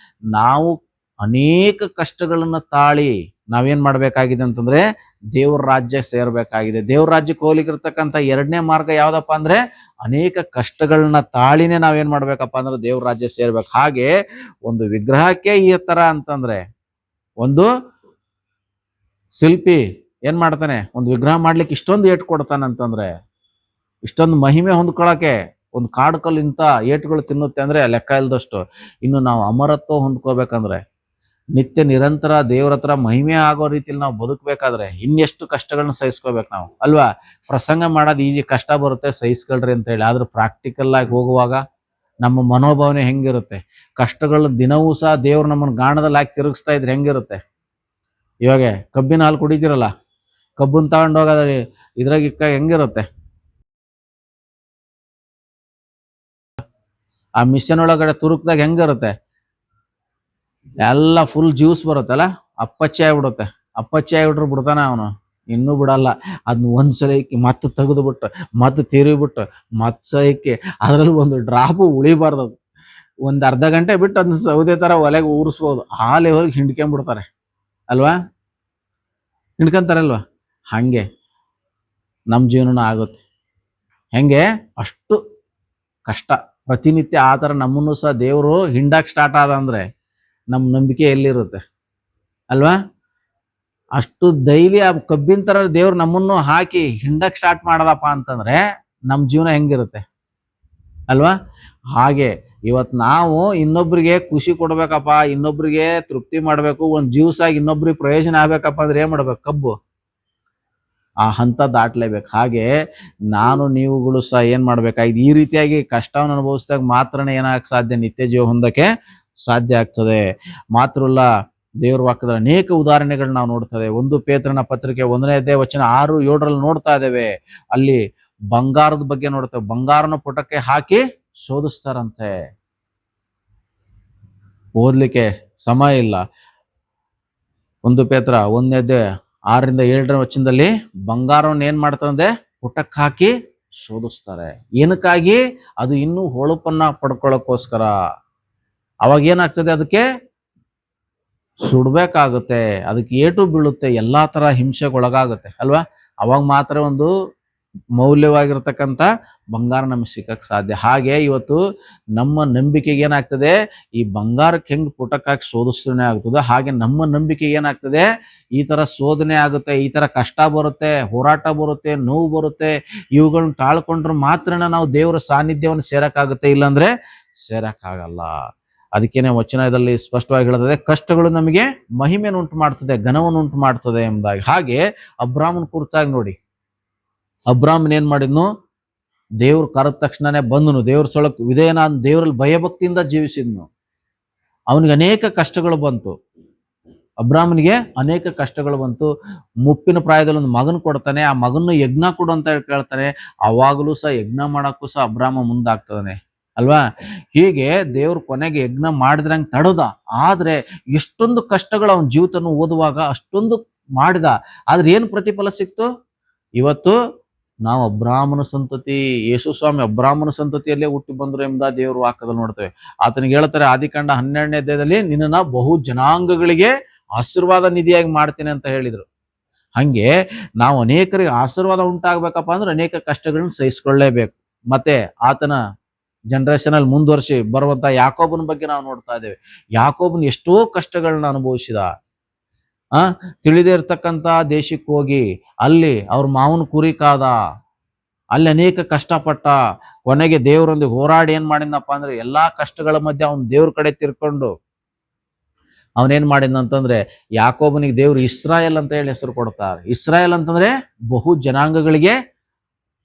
ನಾವು ಅನೇಕ ಕಷ್ಟಗಳನ್ನ ತಾಳಿ ನಾವೇನ್ ಮಾಡ್ಬೇಕಾಗಿದೆ ಅಂತಂದ್ರೆ ದೇವ್ರ ರಾಜ್ಯ ಸೇರ್ಬೇಕಾಗಿದೆ. ದೇವ್ರ ರಾಜ್ಯಕ್ಕೆ ಹೋಗ್ಲಿಕ್ಕಿರ್ತಕ್ಕಂಥ ಎರಡನೇ ಮಾರ್ಗ ಯಾವ್ದಪ್ಪ ಅಂದ್ರೆ ಅನೇಕ ಕಷ್ಟಗಳನ್ನ ತಾಳಿನೇ ನಾವೇನ್ ಮಾಡ್ಬೇಕಪ್ಪ ಅಂದ್ರೆ ದೇವ್ರ ರಾಜ್ಯ ಸೇರ್ಬೇಕು. ಹಾಗೆ ಒಂದು ವಿಗ್ರಹಕ್ಕೆ ಈ ತರ ಅಂತಂದ್ರೆ, ಒಂದು ಶಿಲ್ಪಿ ಏನ್ ಮಾಡ್ತಾನೆ, ಒಂದು ವಿಗ್ರಹ ಮಾಡ್ಲಿಕ್ಕೆ ಇಷ್ಟೊಂದು ಏಟು ಕೊಡ್ತಾನಂತಂದ್ರೆ, ಇಷ್ಟೊಂದು ಮಹಿಮೆ ಹೊಂದ್ಕೊಳಕ್ಕೆ ಒಂದು ಕಾಡು ಕಲ್ಲು ಇಂಥ ಏಟುಗಳು ತಿನ್ನುತ್ತೆ ಅಂದ್ರೆ ಲೆಕ್ಕ ಇಲ್ದಷ್ಟು. ಇನ್ನು ನಾವು ಅಮರತ್ವ ಹೊಂದ್ಕೋಬೇಕಂದ್ರೆ, ನಿತ್ಯ ನಿರಂತರ ದೇವ್ರ ಹತ್ರ ಮಹಿಮೆ ಆಗೋ ರೀತಿಯಲ್ಲಿ ನಾವು ಬದುಕಬೇಕಾದ್ರೆ ಇನ್ನೆಷ್ಟು ಕಷ್ಟಗಳನ್ನ ಸಹಿಸ್ಕೋಬೇಕು ನಾವು, ಅಲ್ವಾ? ಪ್ರಸಂಗ ಮಾಡೋದು ಈಜಿ, ಕಷ್ಟ ಬರುತ್ತೆ ಸಹಿಸ್ಕೊಳ್ರಿ ಅಂತ ಹೇಳಿ. ಆದ್ರೆ ಪ್ರಾಕ್ಟಿಕಲ್ ಆಗಿ ಹೋಗುವಾಗ ನಮ್ಮ ಮನೋಭಾವನೆ ಹೆಂಗಿರುತ್ತೆ? ಕಷ್ಟಗಳು ದಿನವೂ ಸಹ ದೇವ್ರು ನಮ್ಮನ್ನು ಗಾಣದಲ್ಲಿ ಹಾಕಿ ತಿರುಗಿಸ್ತಾ ಇದ್ರೆ ಹೆಂಗಿರುತ್ತೆ? ಇವಾಗ ಕಬ್ಬಿನ ಹಾಲು ಕುಡಿತೀರಲ್ಲ, ಕಬ್ಬನ್ ತಗೊಂಡೋಗೋದ ಇದ್ರಾಗಿಕ್ಕ ಹೆಂಗಿರುತ್ತೆ? ಆ ಮಿಷನ್ ಒಳಗಡೆ ತುರುಕ್ದಾಗ ಹೆಂಗಿರುತ್ತೆ? ಎಲ್ಲ ಫುಲ್ ಜ್ಯೂಸ್ ಬರುತ್ತಲ್ಲ, ಅಪ್ಪಚ್ಚಿ ಆಗ್ಬಿಡುತ್ತೆ. ಅಪ್ಪಚ್ಚಿ ಆಗ್ಬಿಟ್ರು ಬಿಡ್ತಾನ ಅವನು, ಇನ್ನೂ ಬಿಡಲ್ಲ. ಅದನ್ನ ಒಂದ್ಸಲ ಇಕ್ಕಿ ಮತ್ತೆ ತೆಗೆದು ಬಿಟ್ಟು ಮತ್ತೆ ತಿರುಗಿಬಿಟ್ಟು ಮತ್ತೆ ಇಕ್ಕಿ ಅದ್ರಲ್ಲಿ ಒಂದು ಡ್ರಾಪು ಉಳಿಬಾರ್ದು. ಅದು ಒಂದ್ ಅರ್ಧ ಗಂಟೆ ಬಿಟ್ಟು ಅದನ್ನ ಸೌದೆ ತರ ಒಲೆಗೆ ಊರಿಸ್ಬೋದು, ಆ ಲೆವೆಲ್ಗೆ ಹಿಂಡ್ಕೊಂಡ್ಬಿಡ್ತಾರೆ, ಅಲ್ವಾ? ಹಿಂಡ್ಕೊಂತಾರಲ್ವಾ? ಹಂಗೆ ನಮ್ಮ ಜೀವನ ಆಗುತ್ತೆ. ಹೆಂಗೆ ಅಷ್ಟು ಕಷ್ಟ ಪ್ರತಿನಿತ್ಯ ಆ ಥರ ನಮ್ಮನ್ನು ಸಹ ದೇವರು ಹಿಂಡಕ್ಕೆ ಸ್ಟಾರ್ಟ್ ಆದ ಅಂದ್ರೆ ನಮ್ಮ ನಂಬಿಕೆ ಎಲ್ಲಿರುತ್ತೆ, ಅಲ್ವಾ? ಅಷ್ಟು ಡೈಲಿ ಆ ಕಬ್ಬಿನ ತರ ದೇವ್ರು ನಮ್ಮನ್ನು ಹಾಕಿ ಹಿಂಡಕ್ ಸ್ಟಾರ್ಟ್ ಮಾಡದಪ್ಪ ಅಂತಂದ್ರೆ ನಮ್ಮ ಜೀವನ ಹೆಂಗಿರುತ್ತೆ, ಅಲ್ವಾ? ಹಾಗೆ ಇವತ್ತು ನಾವು ಇನ್ನೊಬ್ರಿಗೆ ಖುಷಿ ಕೊಡ್ಬೇಕಪ್ಪ, ಇನ್ನೊಬ್ರಿಗೆ ತೃಪ್ತಿ ಮಾಡ್ಬೇಕು, ಒಂದು ಜ್ಯೂಸ್ ಆಗಿ ಇನ್ನೊಬ್ರಿಗೆ ಪ್ರಯೋಜನ ಆಗ್ಬೇಕಪ್ಪ ಅಂದ್ರೆ ಏನ್ ಮಾಡ್ಬೇಕು? ಕಬ್ಬು ಆ ಹಂತ ದಾಟ್ಲೇಬೇಕು. ಹಾಗೆ ನಾನು ನೀವುಗಳು ಸಹ ಏನ್ ಮಾಡ್ಬೇಕಾಗಿದೆ, ಈ ರೀತಿಯಾಗಿ ಕಷ್ಟವನ್ನು ಅನುಭವಿಸಿದಾಗ ಮಾತ್ರನೇ ಏನಾಗಕ್ಕೆ ಸಾಧ್ಯ? ನಿತ್ಯ ಜೀವ ಹೊಂದಕ್ಕೆ ಸಾಧ್ಯ ಆಗ್ತದೆ. ಮಾತ್ರ ಅಲ್ಲ, ದೇವ್ರ ವಾಕ್ಯದ ಅನೇಕ ಉದಾಹರಣೆಗಳು ನಾವು ನೋಡ್ತೇವೆ. 1 ಪೇತ್ರನ ಪತ್ರಿಕೆ 1ನೇ ವಚನ 6-7 ನೋಡ್ತಾ ಇದ್ದೇವೆ. ಅಲ್ಲಿ ಬಂಗಾರದ ಬಗ್ಗೆ ನೋಡ್ತೇವೆ. ಬಂಗಾರನ ಪುಟಕ್ಕೆ ಹಾಕಿ ಶೋಧಿಸ್ತಾರಂತೆ. ಓದ್ಲಿಕ್ಕೆ ಸಮಯ ಇಲ್ಲ. 1 ಪೇತ್ರ 1:6-7 ವಚನದಲ್ಲಿ ಬಂಗಾರವನ್ನು ಏನ್ ಮಾಡ್ತಾರಂದ್ರೆ ಪುಟಕ್ಕೆ ಹಾಕಿ ಶೋಧಿಸ್ತಾರೆ. ಏನಕ್ಕಾಗಿ? ಅದು ಇನ್ನೂ ಹೊಳಪನ್ನ ಪಡ್ಕೊಳ್ಳೋಕ್ಕೋಸ್ಕರ. ಅವಾಗ ಏನಾಗ್ತದೆ? ಅದಕ್ಕೆ ಸುಡ್ಬೇಕಾಗುತ್ತೆ, ಅದಕ್ಕೆ ಏಟು ಬೀಳುತ್ತೆ, ಎಲ್ಲಾ ತರ ಹಿಂಸೆಗೊಳಗಾಗುತ್ತೆ, ಅಲ್ವಾ? ಅವಾಗ ಮಾತ್ರ ಒಂದು ಮೌಲ್ಯವಾಗಿರ್ತಕ್ಕಂಥ ಬಂಗಾರ ನಮಗೆ ಸಿಕ್ಕಕ್ಕೆ ಸಾಧ್ಯ. ಹಾಗೆ ಇವತ್ತು ನಮ್ಮ ನಂಬಿಕೆಗೆ ಏನಾಗ್ತದೆ? ಈ ಬಂಗಾರಕ್ಕೆ ಹೆಂಗ್ ಪುಟಕ್ಕಾಗಿ ಶೋಧಿಸಣೆ ಆಗ್ತದೆ, ಹಾಗೆ ನಮ್ಮ ನಂಬಿಕೆ ಏನಾಗ್ತದೆ? ಈ ತರ ಶೋಧನೆ ಆಗುತ್ತೆ, ಈ ತರ ಕಷ್ಟ ಬರುತ್ತೆ, ಹೋರಾಟ ಬರುತ್ತೆ, ನೋವು ಬರುತ್ತೆ. ಇವುಗಳನ್ನ ತಾಳ್ಕೊಂಡ್ರೆ ಮಾತ್ರನ ನಾವು ದೇವರ ಸಾನ್ನಿಧ್ಯವನ್ನು ಸೇರಕ್ಕಾಗುತ್ತೆ, ಇಲ್ಲಾಂದ್ರೆ ಸೇರಕ್ಕಾಗಲ್ಲ. ಅದಕ್ಕೇನೆ ವಚನದಲ್ಲಿ ಸ್ಪಷ್ಟವಾಗಿ ಹೇಳ್ತದೆ, ಕಷ್ಟಗಳು ನಮಗೆ ಮಹಿಮೆಯನ್ನು ಉಂಟು ಮಾಡ್ತದೆ, ಘನವನ್ನು ಉಂಟು ಮಾಡ್ತದೆ ಎಂಬುದಾಗಿ. ಹಾಗೆ ಅಬ್ರಾಮನ ಕುರಿತಾಗಿ ನೋಡಿ, ಅಬ್ರಾಮನ್ ಏನ್ ಮಾಡಿದ್ನು? ದೇವ್ರು ಕರೆದ ತಕ್ಷಣನೇ ಬಂದನು, ದೇವ್ರ ಸೊಳಕ್ ವಿಧೇಯನಾದ, ದೇವರಲ್ಲಿ ಭಯಭಕ್ತಿಯಿಂದ ಜೀವಿಸಿದ್ನು. ಅವನಿಗೆ ಅನೇಕ ಕಷ್ಟಗಳು ಬಂತು. ಅಬ್ರಾಮನಿಗೆ ಅನೇಕ ಕಷ್ಟಗಳು ಬಂತು. ಮುಪ್ಪಿನ ಪ್ರಾಯದಲ್ಲಿ ಒಂದು ಮಗನ್ ಕೊಡ್ತಾನೆ, ಆ ಮಗನ ಯಜ್ಞ ಕೊಡು ಅಂತ ಕೇಳ್ತಾನೆ. ಅವಾಗಲೂ ಸಹ ಯಜ್ಞ ಮಾಡಕ್ಕೂ ಸಹ ಅಬ್ರಾಮ ಮುಂದಾಗ್ತಾನೆ, ಅಲ್ವಾ? ಹೀಗೆ ದೇವ್ರ ಕೊನೆಗೆ ಯಜ್ಞ ಮಾಡಿದ್ರಂಗೆ ತಡದ. ಆದ್ರೆ ಎಷ್ಟೊಂದು ಕಷ್ಟಗಳು ಅವನ ಜೀವಿತನ ಓದುವಾಗ ಅಷ್ಟೊಂದು ಮಾಡಿದ, ಆದ್ರೆ ಏನು ಪ್ರತಿಫಲ ಸಿಕ್ತು? ಇವತ್ತು ನಾವು ಅಬ್ರಾಹ್ಮಣ ಸಂತತಿ, ಯೇಸು ಸ್ವಾಮಿ ಅಬ್ರಾಹ್ಮಣ ಸಂತತಿಯಲ್ಲೇ ಹುಟ್ಟಿ ಬಂದ್ರು ಎಂಬ ದೇವ್ರ ವಾಕ್ಯದಲ್ಲಿ ನೋಡ್ತೇವೆ. ಆತನಿಗೆ ಹೇಳ್ತಾರೆ ಆದಿಕಾಂಡ 12ನೇ ಅಧ್ಯಾಯದಲ್ಲಿ, ನಿನ್ನನ್ನ ಬಹು ಜನಾಂಗಗಳಿಗೆ ಆಶೀರ್ವಾದ ನಿಧಿಯಾಗಿ ಮಾಡ್ತೇನೆ ಅಂತ ಹೇಳಿದ್ರು. ಹಂಗೆ ನಾವು ಅನೇಕರಿಗೆ ಆಶೀರ್ವಾದ ಉಂಟಾಗ್ಬೇಕಪ್ಪ ಅಂದ್ರೆ ಅನೇಕ ಕಷ್ಟಗಳನ್ನ ಸಹಿಸ್ಕೊಳ್ಳೇಬೇಕು. ಮತ್ತೆ ಆತನ ಜನರೇಷನ್ ಅಲ್ಲಿ ಮುಂದುವರಿಸಿ ಬರುವಂತ ಯಾಕೋಬನ ಬಗ್ಗೆ ನಾವು ನೋಡ್ತಾ ಇದ್ದೇವೆ. ಯಾಕೋಬನ್ ಎಷ್ಟೋ ಕಷ್ಟಗಳನ್ನ ಅನುಭವಿಸಿದ. ತಿಳಿದೇ ಇರ್ತಕ್ಕಂಥ ದೇಶಕ್ಕೆ ಹೋಗಿ ಅಲ್ಲಿ ಅವ್ರ ಮಾವನ ಕುರಿ ಕಾದ, ಅಲ್ಲಿ ಅನೇಕ ಕಷ್ಟಪಟ್ಟ, ಕೊನೆಗೆ ದೇವರೊಂದಿಗೆ ಹೋರಾಡಿ ಏನ್ ಮಾಡಿದ್ನಪ್ಪ ಅಂದ್ರೆ ಎಲ್ಲಾ ಕಷ್ಟಗಳ ಮಧ್ಯೆ ಅವನ್ ದೇವ್ರ ಕಡೆ ತಿರ್ಕೊಂಡು ಅವನೇನ್ ಮಾಡಿದ್ನಂತಂದ್ರೆ, ಯಾಕೋಬನಿಗೆ ದೇವ್ರು ಇಸ್ರಾಯೇಲ್ ಅಂತ ಹೇಳಿ ಹೆಸರು ಕೊಡ್ತಾರೆ. ಇಸ್ರಾಯೇಲ್ ಅಂತಂದ್ರೆ ಬಹು ಜನಾಂಗಗಳಿಗೆ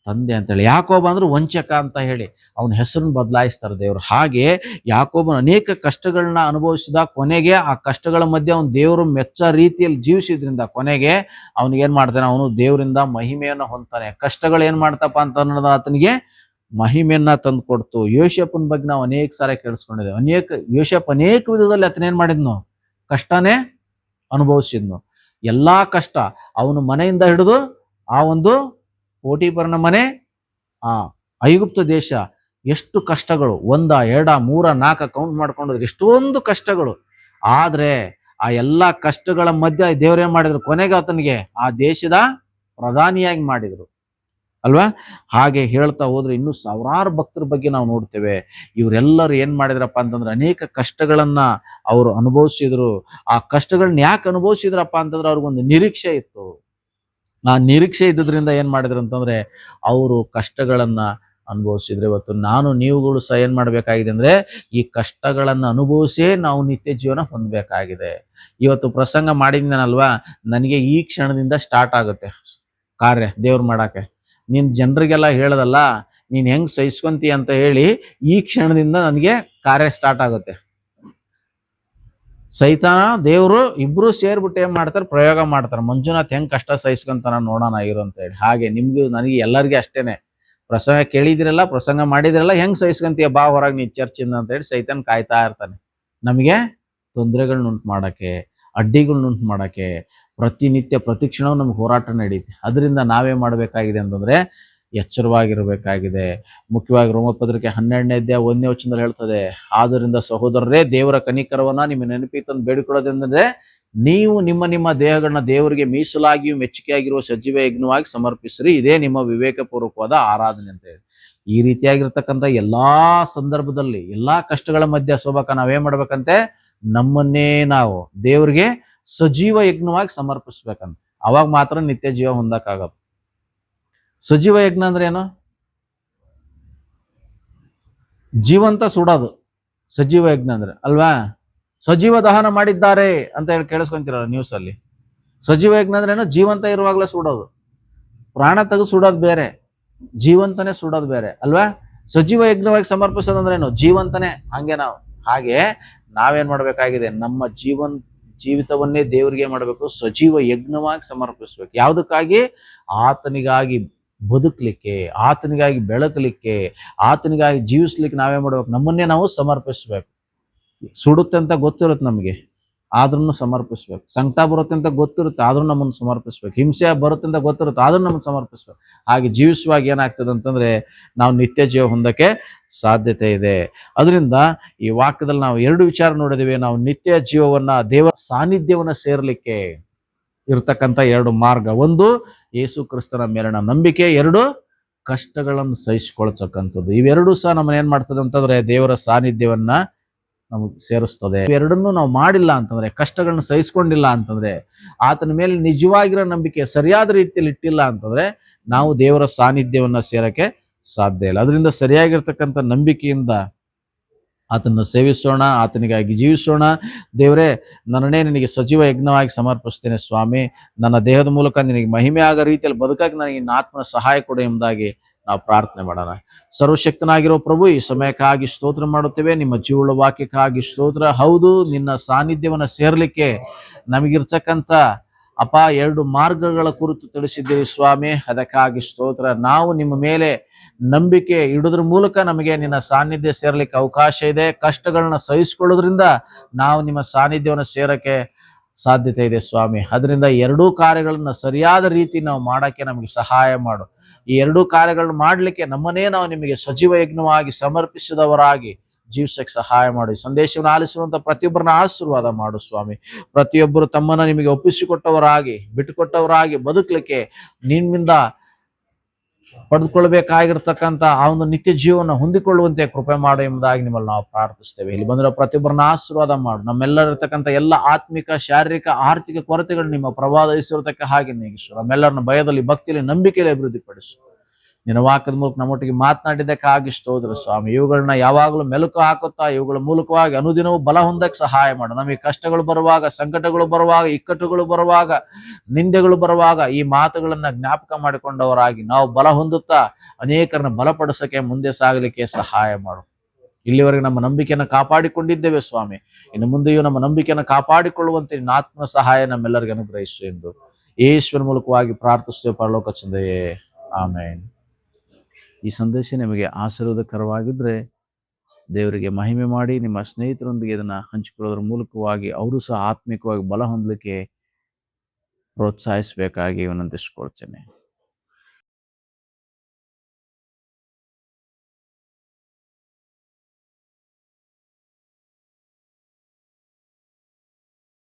ತಂದೆ ಅಂತೇಳಿ. ಯಾಕೋಬ ಅಂದ್ರೆ ವಂಚಕ ಅಂತ ಹೇಳಿ ಅವನ ಹೆಸರನ್ನು ಬದಲಾಯಿಸ್ತಾರೆ ದೇವ್ರು. ಹಾಗೆ ಯಾಕೋಬನ ಅನೇಕ ಕಷ್ಟಗಳನ್ನ ಅನುಭವಿಸಿದ. ಕೊನೆಗೆ ಆ ಕಷ್ಟಗಳ ಮಧ್ಯೆ ಅವನು ದೇವರು ಮೆಚ್ಚ ರೀತಿಯಲ್ಲಿ ಜೀವಿಸಿದ್ರಿಂದ ಕೊನೆಗೆ ಅವನಿಗೆ ಏನ್ ಮಾಡ್ತಾನೆ? ಅವನು ದೇವರಿಂದ ಮಹಿಮೆಯನ್ನು ಹೊಂದ್ತಾನೆ. ಕಷ್ಟಗಳು ಏನ್ ಮಾಡ್ತಪ್ಪ ಅಂತ ಅನ್ನೋದು ಆತನಿಗೆ ಮಹಿಮೆಯನ್ನ ತಂದು ಕೊಡ್ತು. ಯೋಸೇಫನ ಬಗ್ಗೆ ನಾವು ಅನೇಕ ಸಾರಿ ಕೇಳಿಸ್ಕೊಂಡಿದ್ದೇವೆ. ಯೋಸೇಫ್ ಅನೇಕ ವಿಧದಲ್ಲಿ ಆತನ ಏನ್ ಮಾಡಿದ್ನು? ಕಷ್ಟನೇ ಅನುಭವಿಸಿದ್ನು. ಎಲ್ಲಾ ಕಷ್ಟ ಅವನು ಮನೆಯಿಂದ ಹಿಡಿದು ಆ ಒಂದು ಪೋಟಿಫರನ ಮನೆ, ಐಗುಪ್ತ ದೇಶ ಎಷ್ಟು ಕಷ್ಟಗಳು, 1 2 3 4 ಕೌಂಟ್ ಮಾಡ್ಕೊಂಡ್ರೆ ಎಷ್ಟೊಂದು ಕಷ್ಟಗಳು. ಆದ್ರೆ ಆ ಎಲ್ಲಾ ಕಷ್ಟಗಳ ಮಧ್ಯೆ ದೇವ್ರೇನ್ ಮಾಡಿದ್ರು, ಕೊನೆಗೆ ಆತನಿಗೆ ಆ ದೇಶದ ಪ್ರಧಾನಿಯಾಗಿ ಮಾಡಿದ್ರು ಅಲ್ವಾ. ಹಾಗೆ ಹೇಳ್ತಾ ಹೋದ್ರೆ ಇನ್ನೂ ಸಾವಿರಾರು ಭಕ್ತರ ಬಗ್ಗೆ ನಾವು ನೋಡ್ತೇವೆ. ಇವರೆಲ್ಲರೂ ಏನ್ ಮಾಡಿದ್ರಪ್ಪ ಅಂತಂದ್ರೆ ಅನೇಕ ಕಷ್ಟಗಳನ್ನ ಅವರು ಅನುಭವಿಸಿದ್ರು. ಆ ಕಷ್ಟಗಳನ್ನ ಯಾಕೆ ಅನುಭವಿಸಿದ್ರಪ್ಪ ಅಂತಂದ್ರೆ ಅವ್ರಿಗೊಂದು ನಿರೀಕ್ಷೆ ಇತ್ತು. ಆ ನಿರೀಕ್ಷೆ ಇದ್ದಿದ್ರಿಂದ ಏನ್ ಮಾಡಿದ್ರು ಅಂತಂದ್ರೆ ಅವರು ಕಷ್ಟಗಳನ್ನ ಅನುಭವಿಸಿದ್ರೆ. ಇವತ್ತು ನಾನು ನೀವುಗಳು ಸಹ ಏನ್ ಮಾಡ್ಬೇಕಾಗಿದೆ ಅಂದ್ರೆ ಈ ಕಷ್ಟಗಳನ್ನ ಅನುಭವಿಸೇ ನಾವು ನಿತ್ಯ ಜೀವನ ಹೊಂದಬೇಕಾಗಿದೆ. ಇವತ್ತು ಪ್ರಸಂಗ ಮಾಡಿದ್ದೀನಲ್ವಾ, ನನಗೆ ಈ ಕ್ಷಣದಿಂದ ಸ್ಟಾರ್ಟ್ ಆಗುತ್ತೆ ಕಾರ್ಯ ದೇವ್ರು ಮಾಡಕ್ಕೆ. ನೀನ್ ಜನರಿಗೆಲ್ಲ ಹೇಳದಲ್ಲ, ನೀನ್ ಹೆಂಗ್ ಸಹಿಸ್ಕೊಂತಿ ಅಂತ ಹೇಳಿ ಈ ಕ್ಷಣದಿಂದ ನನಗೆ ಕಾರ್ಯ ಸ್ಟಾರ್ಟ್ ಆಗುತ್ತೆ. ಸೈತಾನ ದೇವ್ರು ಇಬ್ರು ಸೇರ್ಬಿಟ್ಟು ಏನ್ ಮಾಡ್ತಾರೆ, ಪ್ರಯೋಗ ಮಾಡ್ತಾರೆ. ಮಂಜುನಾಥ್ ಹೆಂಗ್ ಕಷ್ಟ ಸಹಿಸ್ಕೊಂತಾನ ನೋಡೋಣ ಇರು ಅಂತ ಹೇಳಿ. ಹಾಗೆ ನಿಮ್ಗೂ ನನಗೆ ಎಲ್ಲರಿಗೂ ಅಷ್ಟೇನೆ. ಪ್ರಸಂಗ ಕೇಳಿದಿರಲ್ಲ, ಪ್ರಸಂಗ ಮಾಡಿದಿರಲ್ಲ, ಹೆಂಗ್ ಸಹಿಸ್ಕೊಂತೀಯ ಬಾ ಹೊರಗೆ ನೀ ಚರ್ಚಿಂದ ಅಂತ ಹೇಳಿ ಸೈತಾನ್ ಕಾಯ್ತಾ ಇರ್ತಾನೆ ನಮಗೆ ತೊಂದರೆಗಳನ್ನ ಉಂಟು ಮಾಡಕ್ಕೆ, ಅಡ್ಡಿಗಳನ್ನ ಉಂಟು ಮಾಡಕ್ಕೆ. ಪ್ರತಿನಿತ್ಯ ಪ್ರತಿಕ್ಷಣವೂ ನಮ್ಗೆ ಹೋರಾಟ ನಡೀತೆ. ಅದರಿಂದ ನಾವೇನ್ ಮಾಡ್ಬೇಕಾಗಿದೆ ಅಂತಂದ್ರೆ ಎಚ್ಚರವಾಗಿರ್ಬೇಕಾಗಿದೆ. ಮುಖ್ಯವಾಗಿ ರೋಮಪತ್ರಿಕೆ 12ನೇ ಅಧ್ಯಾಯ 1ನೇ ವಚನದಲ್ಲಿ ಹೇಳ್ತದೆ, ಆದ್ದರಿಂದ ಸಹೋದರರೇ ದೇವರ ಕನಿಕರವನ್ನ ನಿಮ್ಮ ನೆನಪಿಗೆ ತಂದು ಬೇಡಿಕೊಳ್ಳೋದೆಂದರೆ ನೀವು ನಿಮ್ಮ ನಿಮ್ಮ ದೇಹಗಳನ್ನ ದೇವರಿಗೆ ಮೀಸಲಾಗಿಯೂ ಮೆಚ್ಚುಗೆಯಾಗಿರುವ ಸಜೀವ ಯಜ್ಞವಾಗಿ ಸಮರ್ಪಿಸ್ರಿ, ಇದೇ ನಿಮ್ಮ ವಿವೇಕಪೂರ್ವಕವಾದ ಆರಾಧನೆ ಅಂತ ಹೇಳಿ. ಈ ರೀತಿಯಾಗಿರ್ತಕ್ಕಂಥ ಎಲ್ಲಾ ಸಂದರ್ಭದಲ್ಲಿ ಎಲ್ಲಾ ಕಷ್ಟಗಳ ಮಧ್ಯೆ ಸೋಬಕ ನಾವೇನ್ ಮಾಡ್ಬೇಕಂತೆ, ನಮ್ಮನ್ನೇ ನಾವು ದೇವರಿಗೆ ಸಜೀವ ಯಜ್ಞವಾಗಿ ಸಮರ್ಪಿಸ್ಬೇಕಂತ. ಅವಾಗ ಮಾತ್ರ ನಿತ್ಯ ಜೀವ ಹೊಂದಕ್ಕಾಗದು. ಸಜೀವ ಯಜ್ಞ ಅಂದ್ರೆ ಏನು? ಜೀವಂತ ಸುಡೋದು ಸಜೀವ ಯಜ್ಞ ಅಂದ್ರೆ ಅಲ್ವಾ. ಸಜೀವ ದಹನ ಮಾಡಿದ್ದಾರೆ ಅಂತ ಹೇಳಿ ಕೇಳಿಸ್ಕೊಂತೀರಲ್ಲ ನ್ಯೂಸ್ ಅಲ್ಲಿ. ಸಜೀವ ಯಜ್ಞ ಅಂದ್ರೆ ಏನು? ಜೀವಂತ ಇರುವಾಗಲೇ ಸುಡೋದು. ಪ್ರಾಣ ತೆಗೆದು ಸುಡೋದು ಬೇರೆ, ಜೀವಂತನೇ ಸುಡೋದು ಬೇರೆ ಅಲ್ವಾ. ಸಜೀವ ಯಜ್ಞವಾಗಿ ಸಮರ್ಪಿಸೋದಂದ್ರೆ ಏನು? ಜೀವಂತನೇ. ಹಾಗೆ ನಾವೇನ್ ಮಾಡ್ಬೇಕಾಗಿದೆ, ನಮ್ಮ ಜೀವಿತವನ್ನೇ ದೇವರಿಗೆ ಮಾಡಬೇಕು, ಸಜೀವ ಯಜ್ಞವಾಗಿ ಸಮರ್ಪಿಸ್ಬೇಕು. ಯಾವುದಕ್ಕಾಗಿ? ಆತನಿಗಾಗಿ ಬದುಕಲಿಕ್ಕೆ, ಆತನಿಗಾಗಿ ಬೆಳಕಲಿಕ್ಕೆ, ಆತನಿಗಾಗಿ ಜೀವಿಸ್ಲಿಕ್ಕೆ ನಾವೇ ಮಾಡ್ಬೇಕು, ನಮ್ಮನ್ನೇ ನಾವು ಸಮರ್ಪಿಸ್ಬೇಕು. ಸುಡುತ್ತೆ ಅಂತ ಗೊತ್ತಿರುತ್ತೆ ನಮಗೆ, ಆದ್ರೂ ಸಮರ್ಪಿಸ್ಬೇಕು. ಸಂಕಟ ಬರುತ್ತೆ ಅಂತ ಗೊತ್ತಿರುತ್ತೆ, ಆದ್ರೂ ನಮ್ಮನ್ನು ಸಮರ್ಪಿಸ್ಬೇಕು. ಹಿಂಸೆ ಬರುತ್ತೆ ಅಂತ ಗೊತ್ತಿರುತ್ತೆ, ಆದ್ರೂ ನಮ್ಮನ್ನು ಸಮರ್ಪಿಸ್ಬೇಕು. ಹಾಗೆ ಜೀವಿಸುವಾಗ ಏನಾಗ್ತದೆ ಅಂತಂದ್ರೆ ನಾವು ನಿತ್ಯ ಜೀವ ಹೊಂದಕ್ಕೆ ಸಾಧ್ಯತೆ ಇದೆ. ಅದರಿಂದ ಈ ವಾಕ್ಯದಲ್ಲಿ ನಾವು 2 ವಿಚಾರ ನೋಡಿದಿವಿ. ನಾವು ನಿತ್ಯ ಜೀವವನ್ನ, ದೇವರ ಸಾನ್ನಿಧ್ಯವನ್ನ ಸೇರ್ಲಿಕ್ಕೆ ಇರ್ತಕ್ಕಂಥ 2 ಮಾರ್ಗ. 1 ಯೇಸು ಕ್ರಿಸ್ತನ ಮೇಲಿನ ನಂಬಿಕೆ, 2 ಕಷ್ಟಗಳನ್ನು ಸಹಿಸಿಕೊಳ್ತಕ್ಕಂಥದ್ದು. ಇವೆರಡೂ ಸಹ ನಮ್ಮನ್ನ ಏನ್ ಮಾಡ್ತದೆ ಅಂತಂದ್ರೆ ದೇವರ ಸಾನ್ನಿಧ್ಯವನ್ನ ನಮಗೆ ಸೇರಿಸ್ತದೆ. ಇವೆರಡನ್ನೂ ನಾವು ಮಾಡಿಲ್ಲ ಅಂತಂದ್ರೆ, ಕಷ್ಟಗಳನ್ನ ಸಹಿಸ್ಕೊಂಡಿಲ್ಲ ಅಂತಂದ್ರೆ, ಆತನ ಮೇಲೆ ನಿಜವಾಗಿರೋ ನಂಬಿಕೆ ಸರಿಯಾದ ರೀತಿಯಲ್ಲಿ ಇಟ್ಟಿಲ್ಲ ಅಂತಂದ್ರೆ ನಾವು ದೇವರ ಸಾನ್ನಿಧ್ಯವನ್ನ ಸೇರಕ್ಕೆ ಸಾಧ್ಯ ಇಲ್ಲ. ಅದರಿಂದ ಸರಿಯಾಗಿರ್ತಕ್ಕಂಥ ನಂಬಿಕೆಯಿಂದ ಆತನ ಸೇವಿಸೋಣ, ಆತನಿಗಾಗಿ ಜೀವಿಸೋಣ. ದೇವರೇ, ನನ್ನನ್ನೇ ನಿನಗೆ ಸಜೀವ ಯಜ್ಞವಾಗಿ ಸಮರ್ಪಿಸ್ತೇನೆ ಸ್ವಾಮಿ. ನನ್ನ ದೇಹದ ಮೂಲಕ ನಿನಗೆ ಮಹಿಮೆ ಆಗೋ ರೀತಿಯಲ್ಲಿ ಬದುಕಕ್ಕೆ ನನಗೆ ನಿನ್ನ ಆತ್ಮನ ಸಹಾಯ ಕೊಡು ಎಂಬುದಾಗಿ ನಾವು ಪ್ರಾರ್ಥನೆ ಮಾಡೋಣ. ಸರ್ವಶಕ್ತನಾಗಿರೋ ಪ್ರಭು, ಈ ಸಮಯಕ್ಕಾಗಿ ಸ್ತೋತ್ರ ಮಾಡುತ್ತೇವೆ. ನಿಮ್ಮ ಜೀವಳ ವಾಕ್ಯಕ್ಕಾಗಿ ಸ್ತೋತ್ರ. ಹೌದು, ನಿನ್ನ ಸಾನ್ನಿಧ್ಯವನ್ನು ಸೇರ್ಲಿಕ್ಕೆ ನಮಗಿರ್ತಕ್ಕಂಥ 2 ಮಾರ್ಗಗಳ ಕುರಿತು ತಿಳಿಸಿದ್ದೀವಿ ಸ್ವಾಮಿ. ಅದಕ್ಕಾಗಿ ಸ್ತೋತ್ರ. ನಾವು ನಿಮ್ಮ ಮೇಲೆ ನಂಬಿಕೆ ಇಡೋದ್ರ ಮೂಲಕ ನಮಗೆ ನಿನ್ನ ಸಾನ್ನಿಧ್ಯ ಸೇರ್ಲಿಕ್ಕೆ ಅವಕಾಶ ಇದೆ. ಕಷ್ಟಗಳನ್ನ ಸಹಿಸಿಕೊಳ್ಳೋದ್ರಿಂದ ನಾವು ನಿಮ್ಮ ಸಾನ್ನಿಧ್ಯವನ್ನು ಸೇರಕ್ಕೆ ಸಾಧ್ಯತೆ ಇದೆ ಸ್ವಾಮಿ. ಅದರಿಂದ 2 ಕಾರ್ಯಗಳನ್ನ ಸರಿಯಾದ ರೀತಿ ನಾವು ಮಾಡಕ್ಕೆ ನಮಗೆ ಸಹಾಯ ಮಾಡು. ಈ 2 ಕಾರ್ಯಗಳನ್ನ ಮಾಡ್ಲಿಕ್ಕೆ ನಮ್ಮನ್ನೇ ನಾವು ನಿಮಗೆ ಸಜೀವ ಯಜ್ಞವಾಗಿ ಸಮರ್ಪಿಸಿದವರಾಗಿ ಜೀವಿಸಕ್ಕೆ ಸಹಾಯ ಮಾಡಿ. ಸಂದೇಶವನ್ನು ಆಲಿಸುವಂತ ಪ್ರತಿಯೊಬ್ಬರನ್ನ ಆಶೀರ್ವಾದ ಮಾಡು ಸ್ವಾಮಿ. ಪ್ರತಿಯೊಬ್ಬರು ತಮ್ಮನ್ನ ನಿಮಗೆ ಒಪ್ಪಿಸಿಕೊಟ್ಟವರಾಗಿ, ಬಿಟ್ಟುಕೊಟ್ಟವರಾಗಿ ಬದುಕಲಿಕ್ಕೆ, ನಿಮ್ಮಿಂದ ಪಡೆದುಕೊಳ್ಬೇಕಾಗಿರ್ತಕ್ಕಂಥ ಆ ಒಂದು ನಿತ್ಯ ಜೀವನ ಹೊಂದಿಕೊಳ್ಳುವಂತೆ ಕೃಪೆ ಮಾಡು ಎಂಬುದಾಗಿ ನಿಮ್ಮಲ್ಲಿ ನಾವು ಪ್ರಾರ್ಥಿಸ್ತೇವೆ. ಇಲ್ಲಿ ಬಂದಿರೋ ಪ್ರತಿಯೊಬ್ಬರನ್ನ ಆಶೀರ್ವಾದ ಮಾಡು. ನಮ್ಮೆಲ್ಲರಿರ್ತಕ್ಕಂಥ ಎಲ್ಲ ಆತ್ಮಿಕ, ಶಾರೀರಿಕ, ಆರ್ಥಿಕ ಕೊರತೆಗಳು ನಿಮ್ಮ ಪ್ರಭಾವಿಸಿರತಕ್ಕ ಹಾಗೆ ನೀಗಿಸು. ನಮ್ಮೆಲ್ಲರನ್ನ ಭಯದಲ್ಲಿ, ಭಕ್ತಿಯಲ್ಲಿ, ನಂಬಿಕೆಯಲ್ಲಿ ಅಭಿವೃದ್ಧಿಪಡಿಸು. ನಿನ್ನ ವಾಕ್ಯದ ಮೂಲಕ ನಮ್ಮೊಟ್ಟಿಗೆ ಮಾತನಾಡಿದ್ದಕ್ಕಾಗಿ ಸ್ತೋತ್ರ ಸ್ವಾಮಿ. ಇವುಗಳನ್ನ ಯಾವಾಗಲೂ ಮೆಲುಕು ಹಾಕುತ್ತಾ ಇವುಗಳ ಮೂಲಕವಾಗಿ ಅನುದಿನವೂ ಬಲ ಹೊಂದಕ್ಕೆ ಸಹಾಯ ಮಾಡು. ನಮಗೆ ಕಷ್ಟಗಳು ಬರುವಾಗ, ಸಂಕಟಗಳು ಬರುವಾಗ, ಇಕ್ಕಟ್ಟುಗಳು ಬರುವಾಗ, ನಿಂದೆಗಳು ಬರುವಾಗ ಈ ಮಾತುಗಳನ್ನ ಜ್ಞಾಪಕ ಮಾಡಿಕೊಂಡವರಾಗಿ ನಾವು ಬಲ ಹೊಂದುತ್ತಾ ಅನೇಕರನ್ನ ಬಲಪಡಿಸಕ್ಕೆ ಮುಂದೆ ಸಾಗಲಿಕ್ಕೆ ಸಹಾಯ ಮಾಡು. ಇಲ್ಲಿವರೆಗೆ ನಮ್ಮ ನಂಬಿಕೆಯನ್ನು ಕಾಪಾಡಿಕೊಂಡಿದ್ದೇವೆ ಸ್ವಾಮಿ. ಇನ್ನು ಮುಂದೆಯೂ ನಮ್ಮ ನಂಬಿಕೆಯನ್ನು ಕಾಪಾಡಿಕೊಳ್ಳುವಂತೆ ನಿನ್ನ ಆತ್ಮ ಸಹಾಯ ನಮ್ಮೆಲ್ಲರಿಗೂ ಅನುಗ್ರಹಿಸು ಎಂದು ಯೇಸುವಿನ ಮೂಲಕವಾಗಿ ಪ್ರಾರ್ಥಿಸುತ್ತೇವೆ ಪರಲೋಕ ತಂದೆಯೇ, ಆಮೇನ್. ಈ ಸಂದೇಶ ನಿಮಗೆ ಆಶೀರ್ವಾದಕರವಾಗಿದ್ದರೆ ದೇವರಿಗೆ ಮಹಿಮೆ ಮಾಡಿ ನಿಮ್ಮ ಸ್ನೇಹಿತರೊಂದಿಗೆ ಇದನ್ನು ಹಂಚಿಕೊಳ್ಳೋದ್ರ ಮೂಲಕವಾಗಿ ಅವರು ಸಹ ಆತ್ಮಿಕವಾಗಿ ಬಲ ಹೊಂದಲಿಕ್ಕೆ ಪ್ರೋತ್ಸಾಹಿಸಬೇಕಾಗಿ ವಿನಂತಿಸಿಕೊಳ್ತೇನೆ.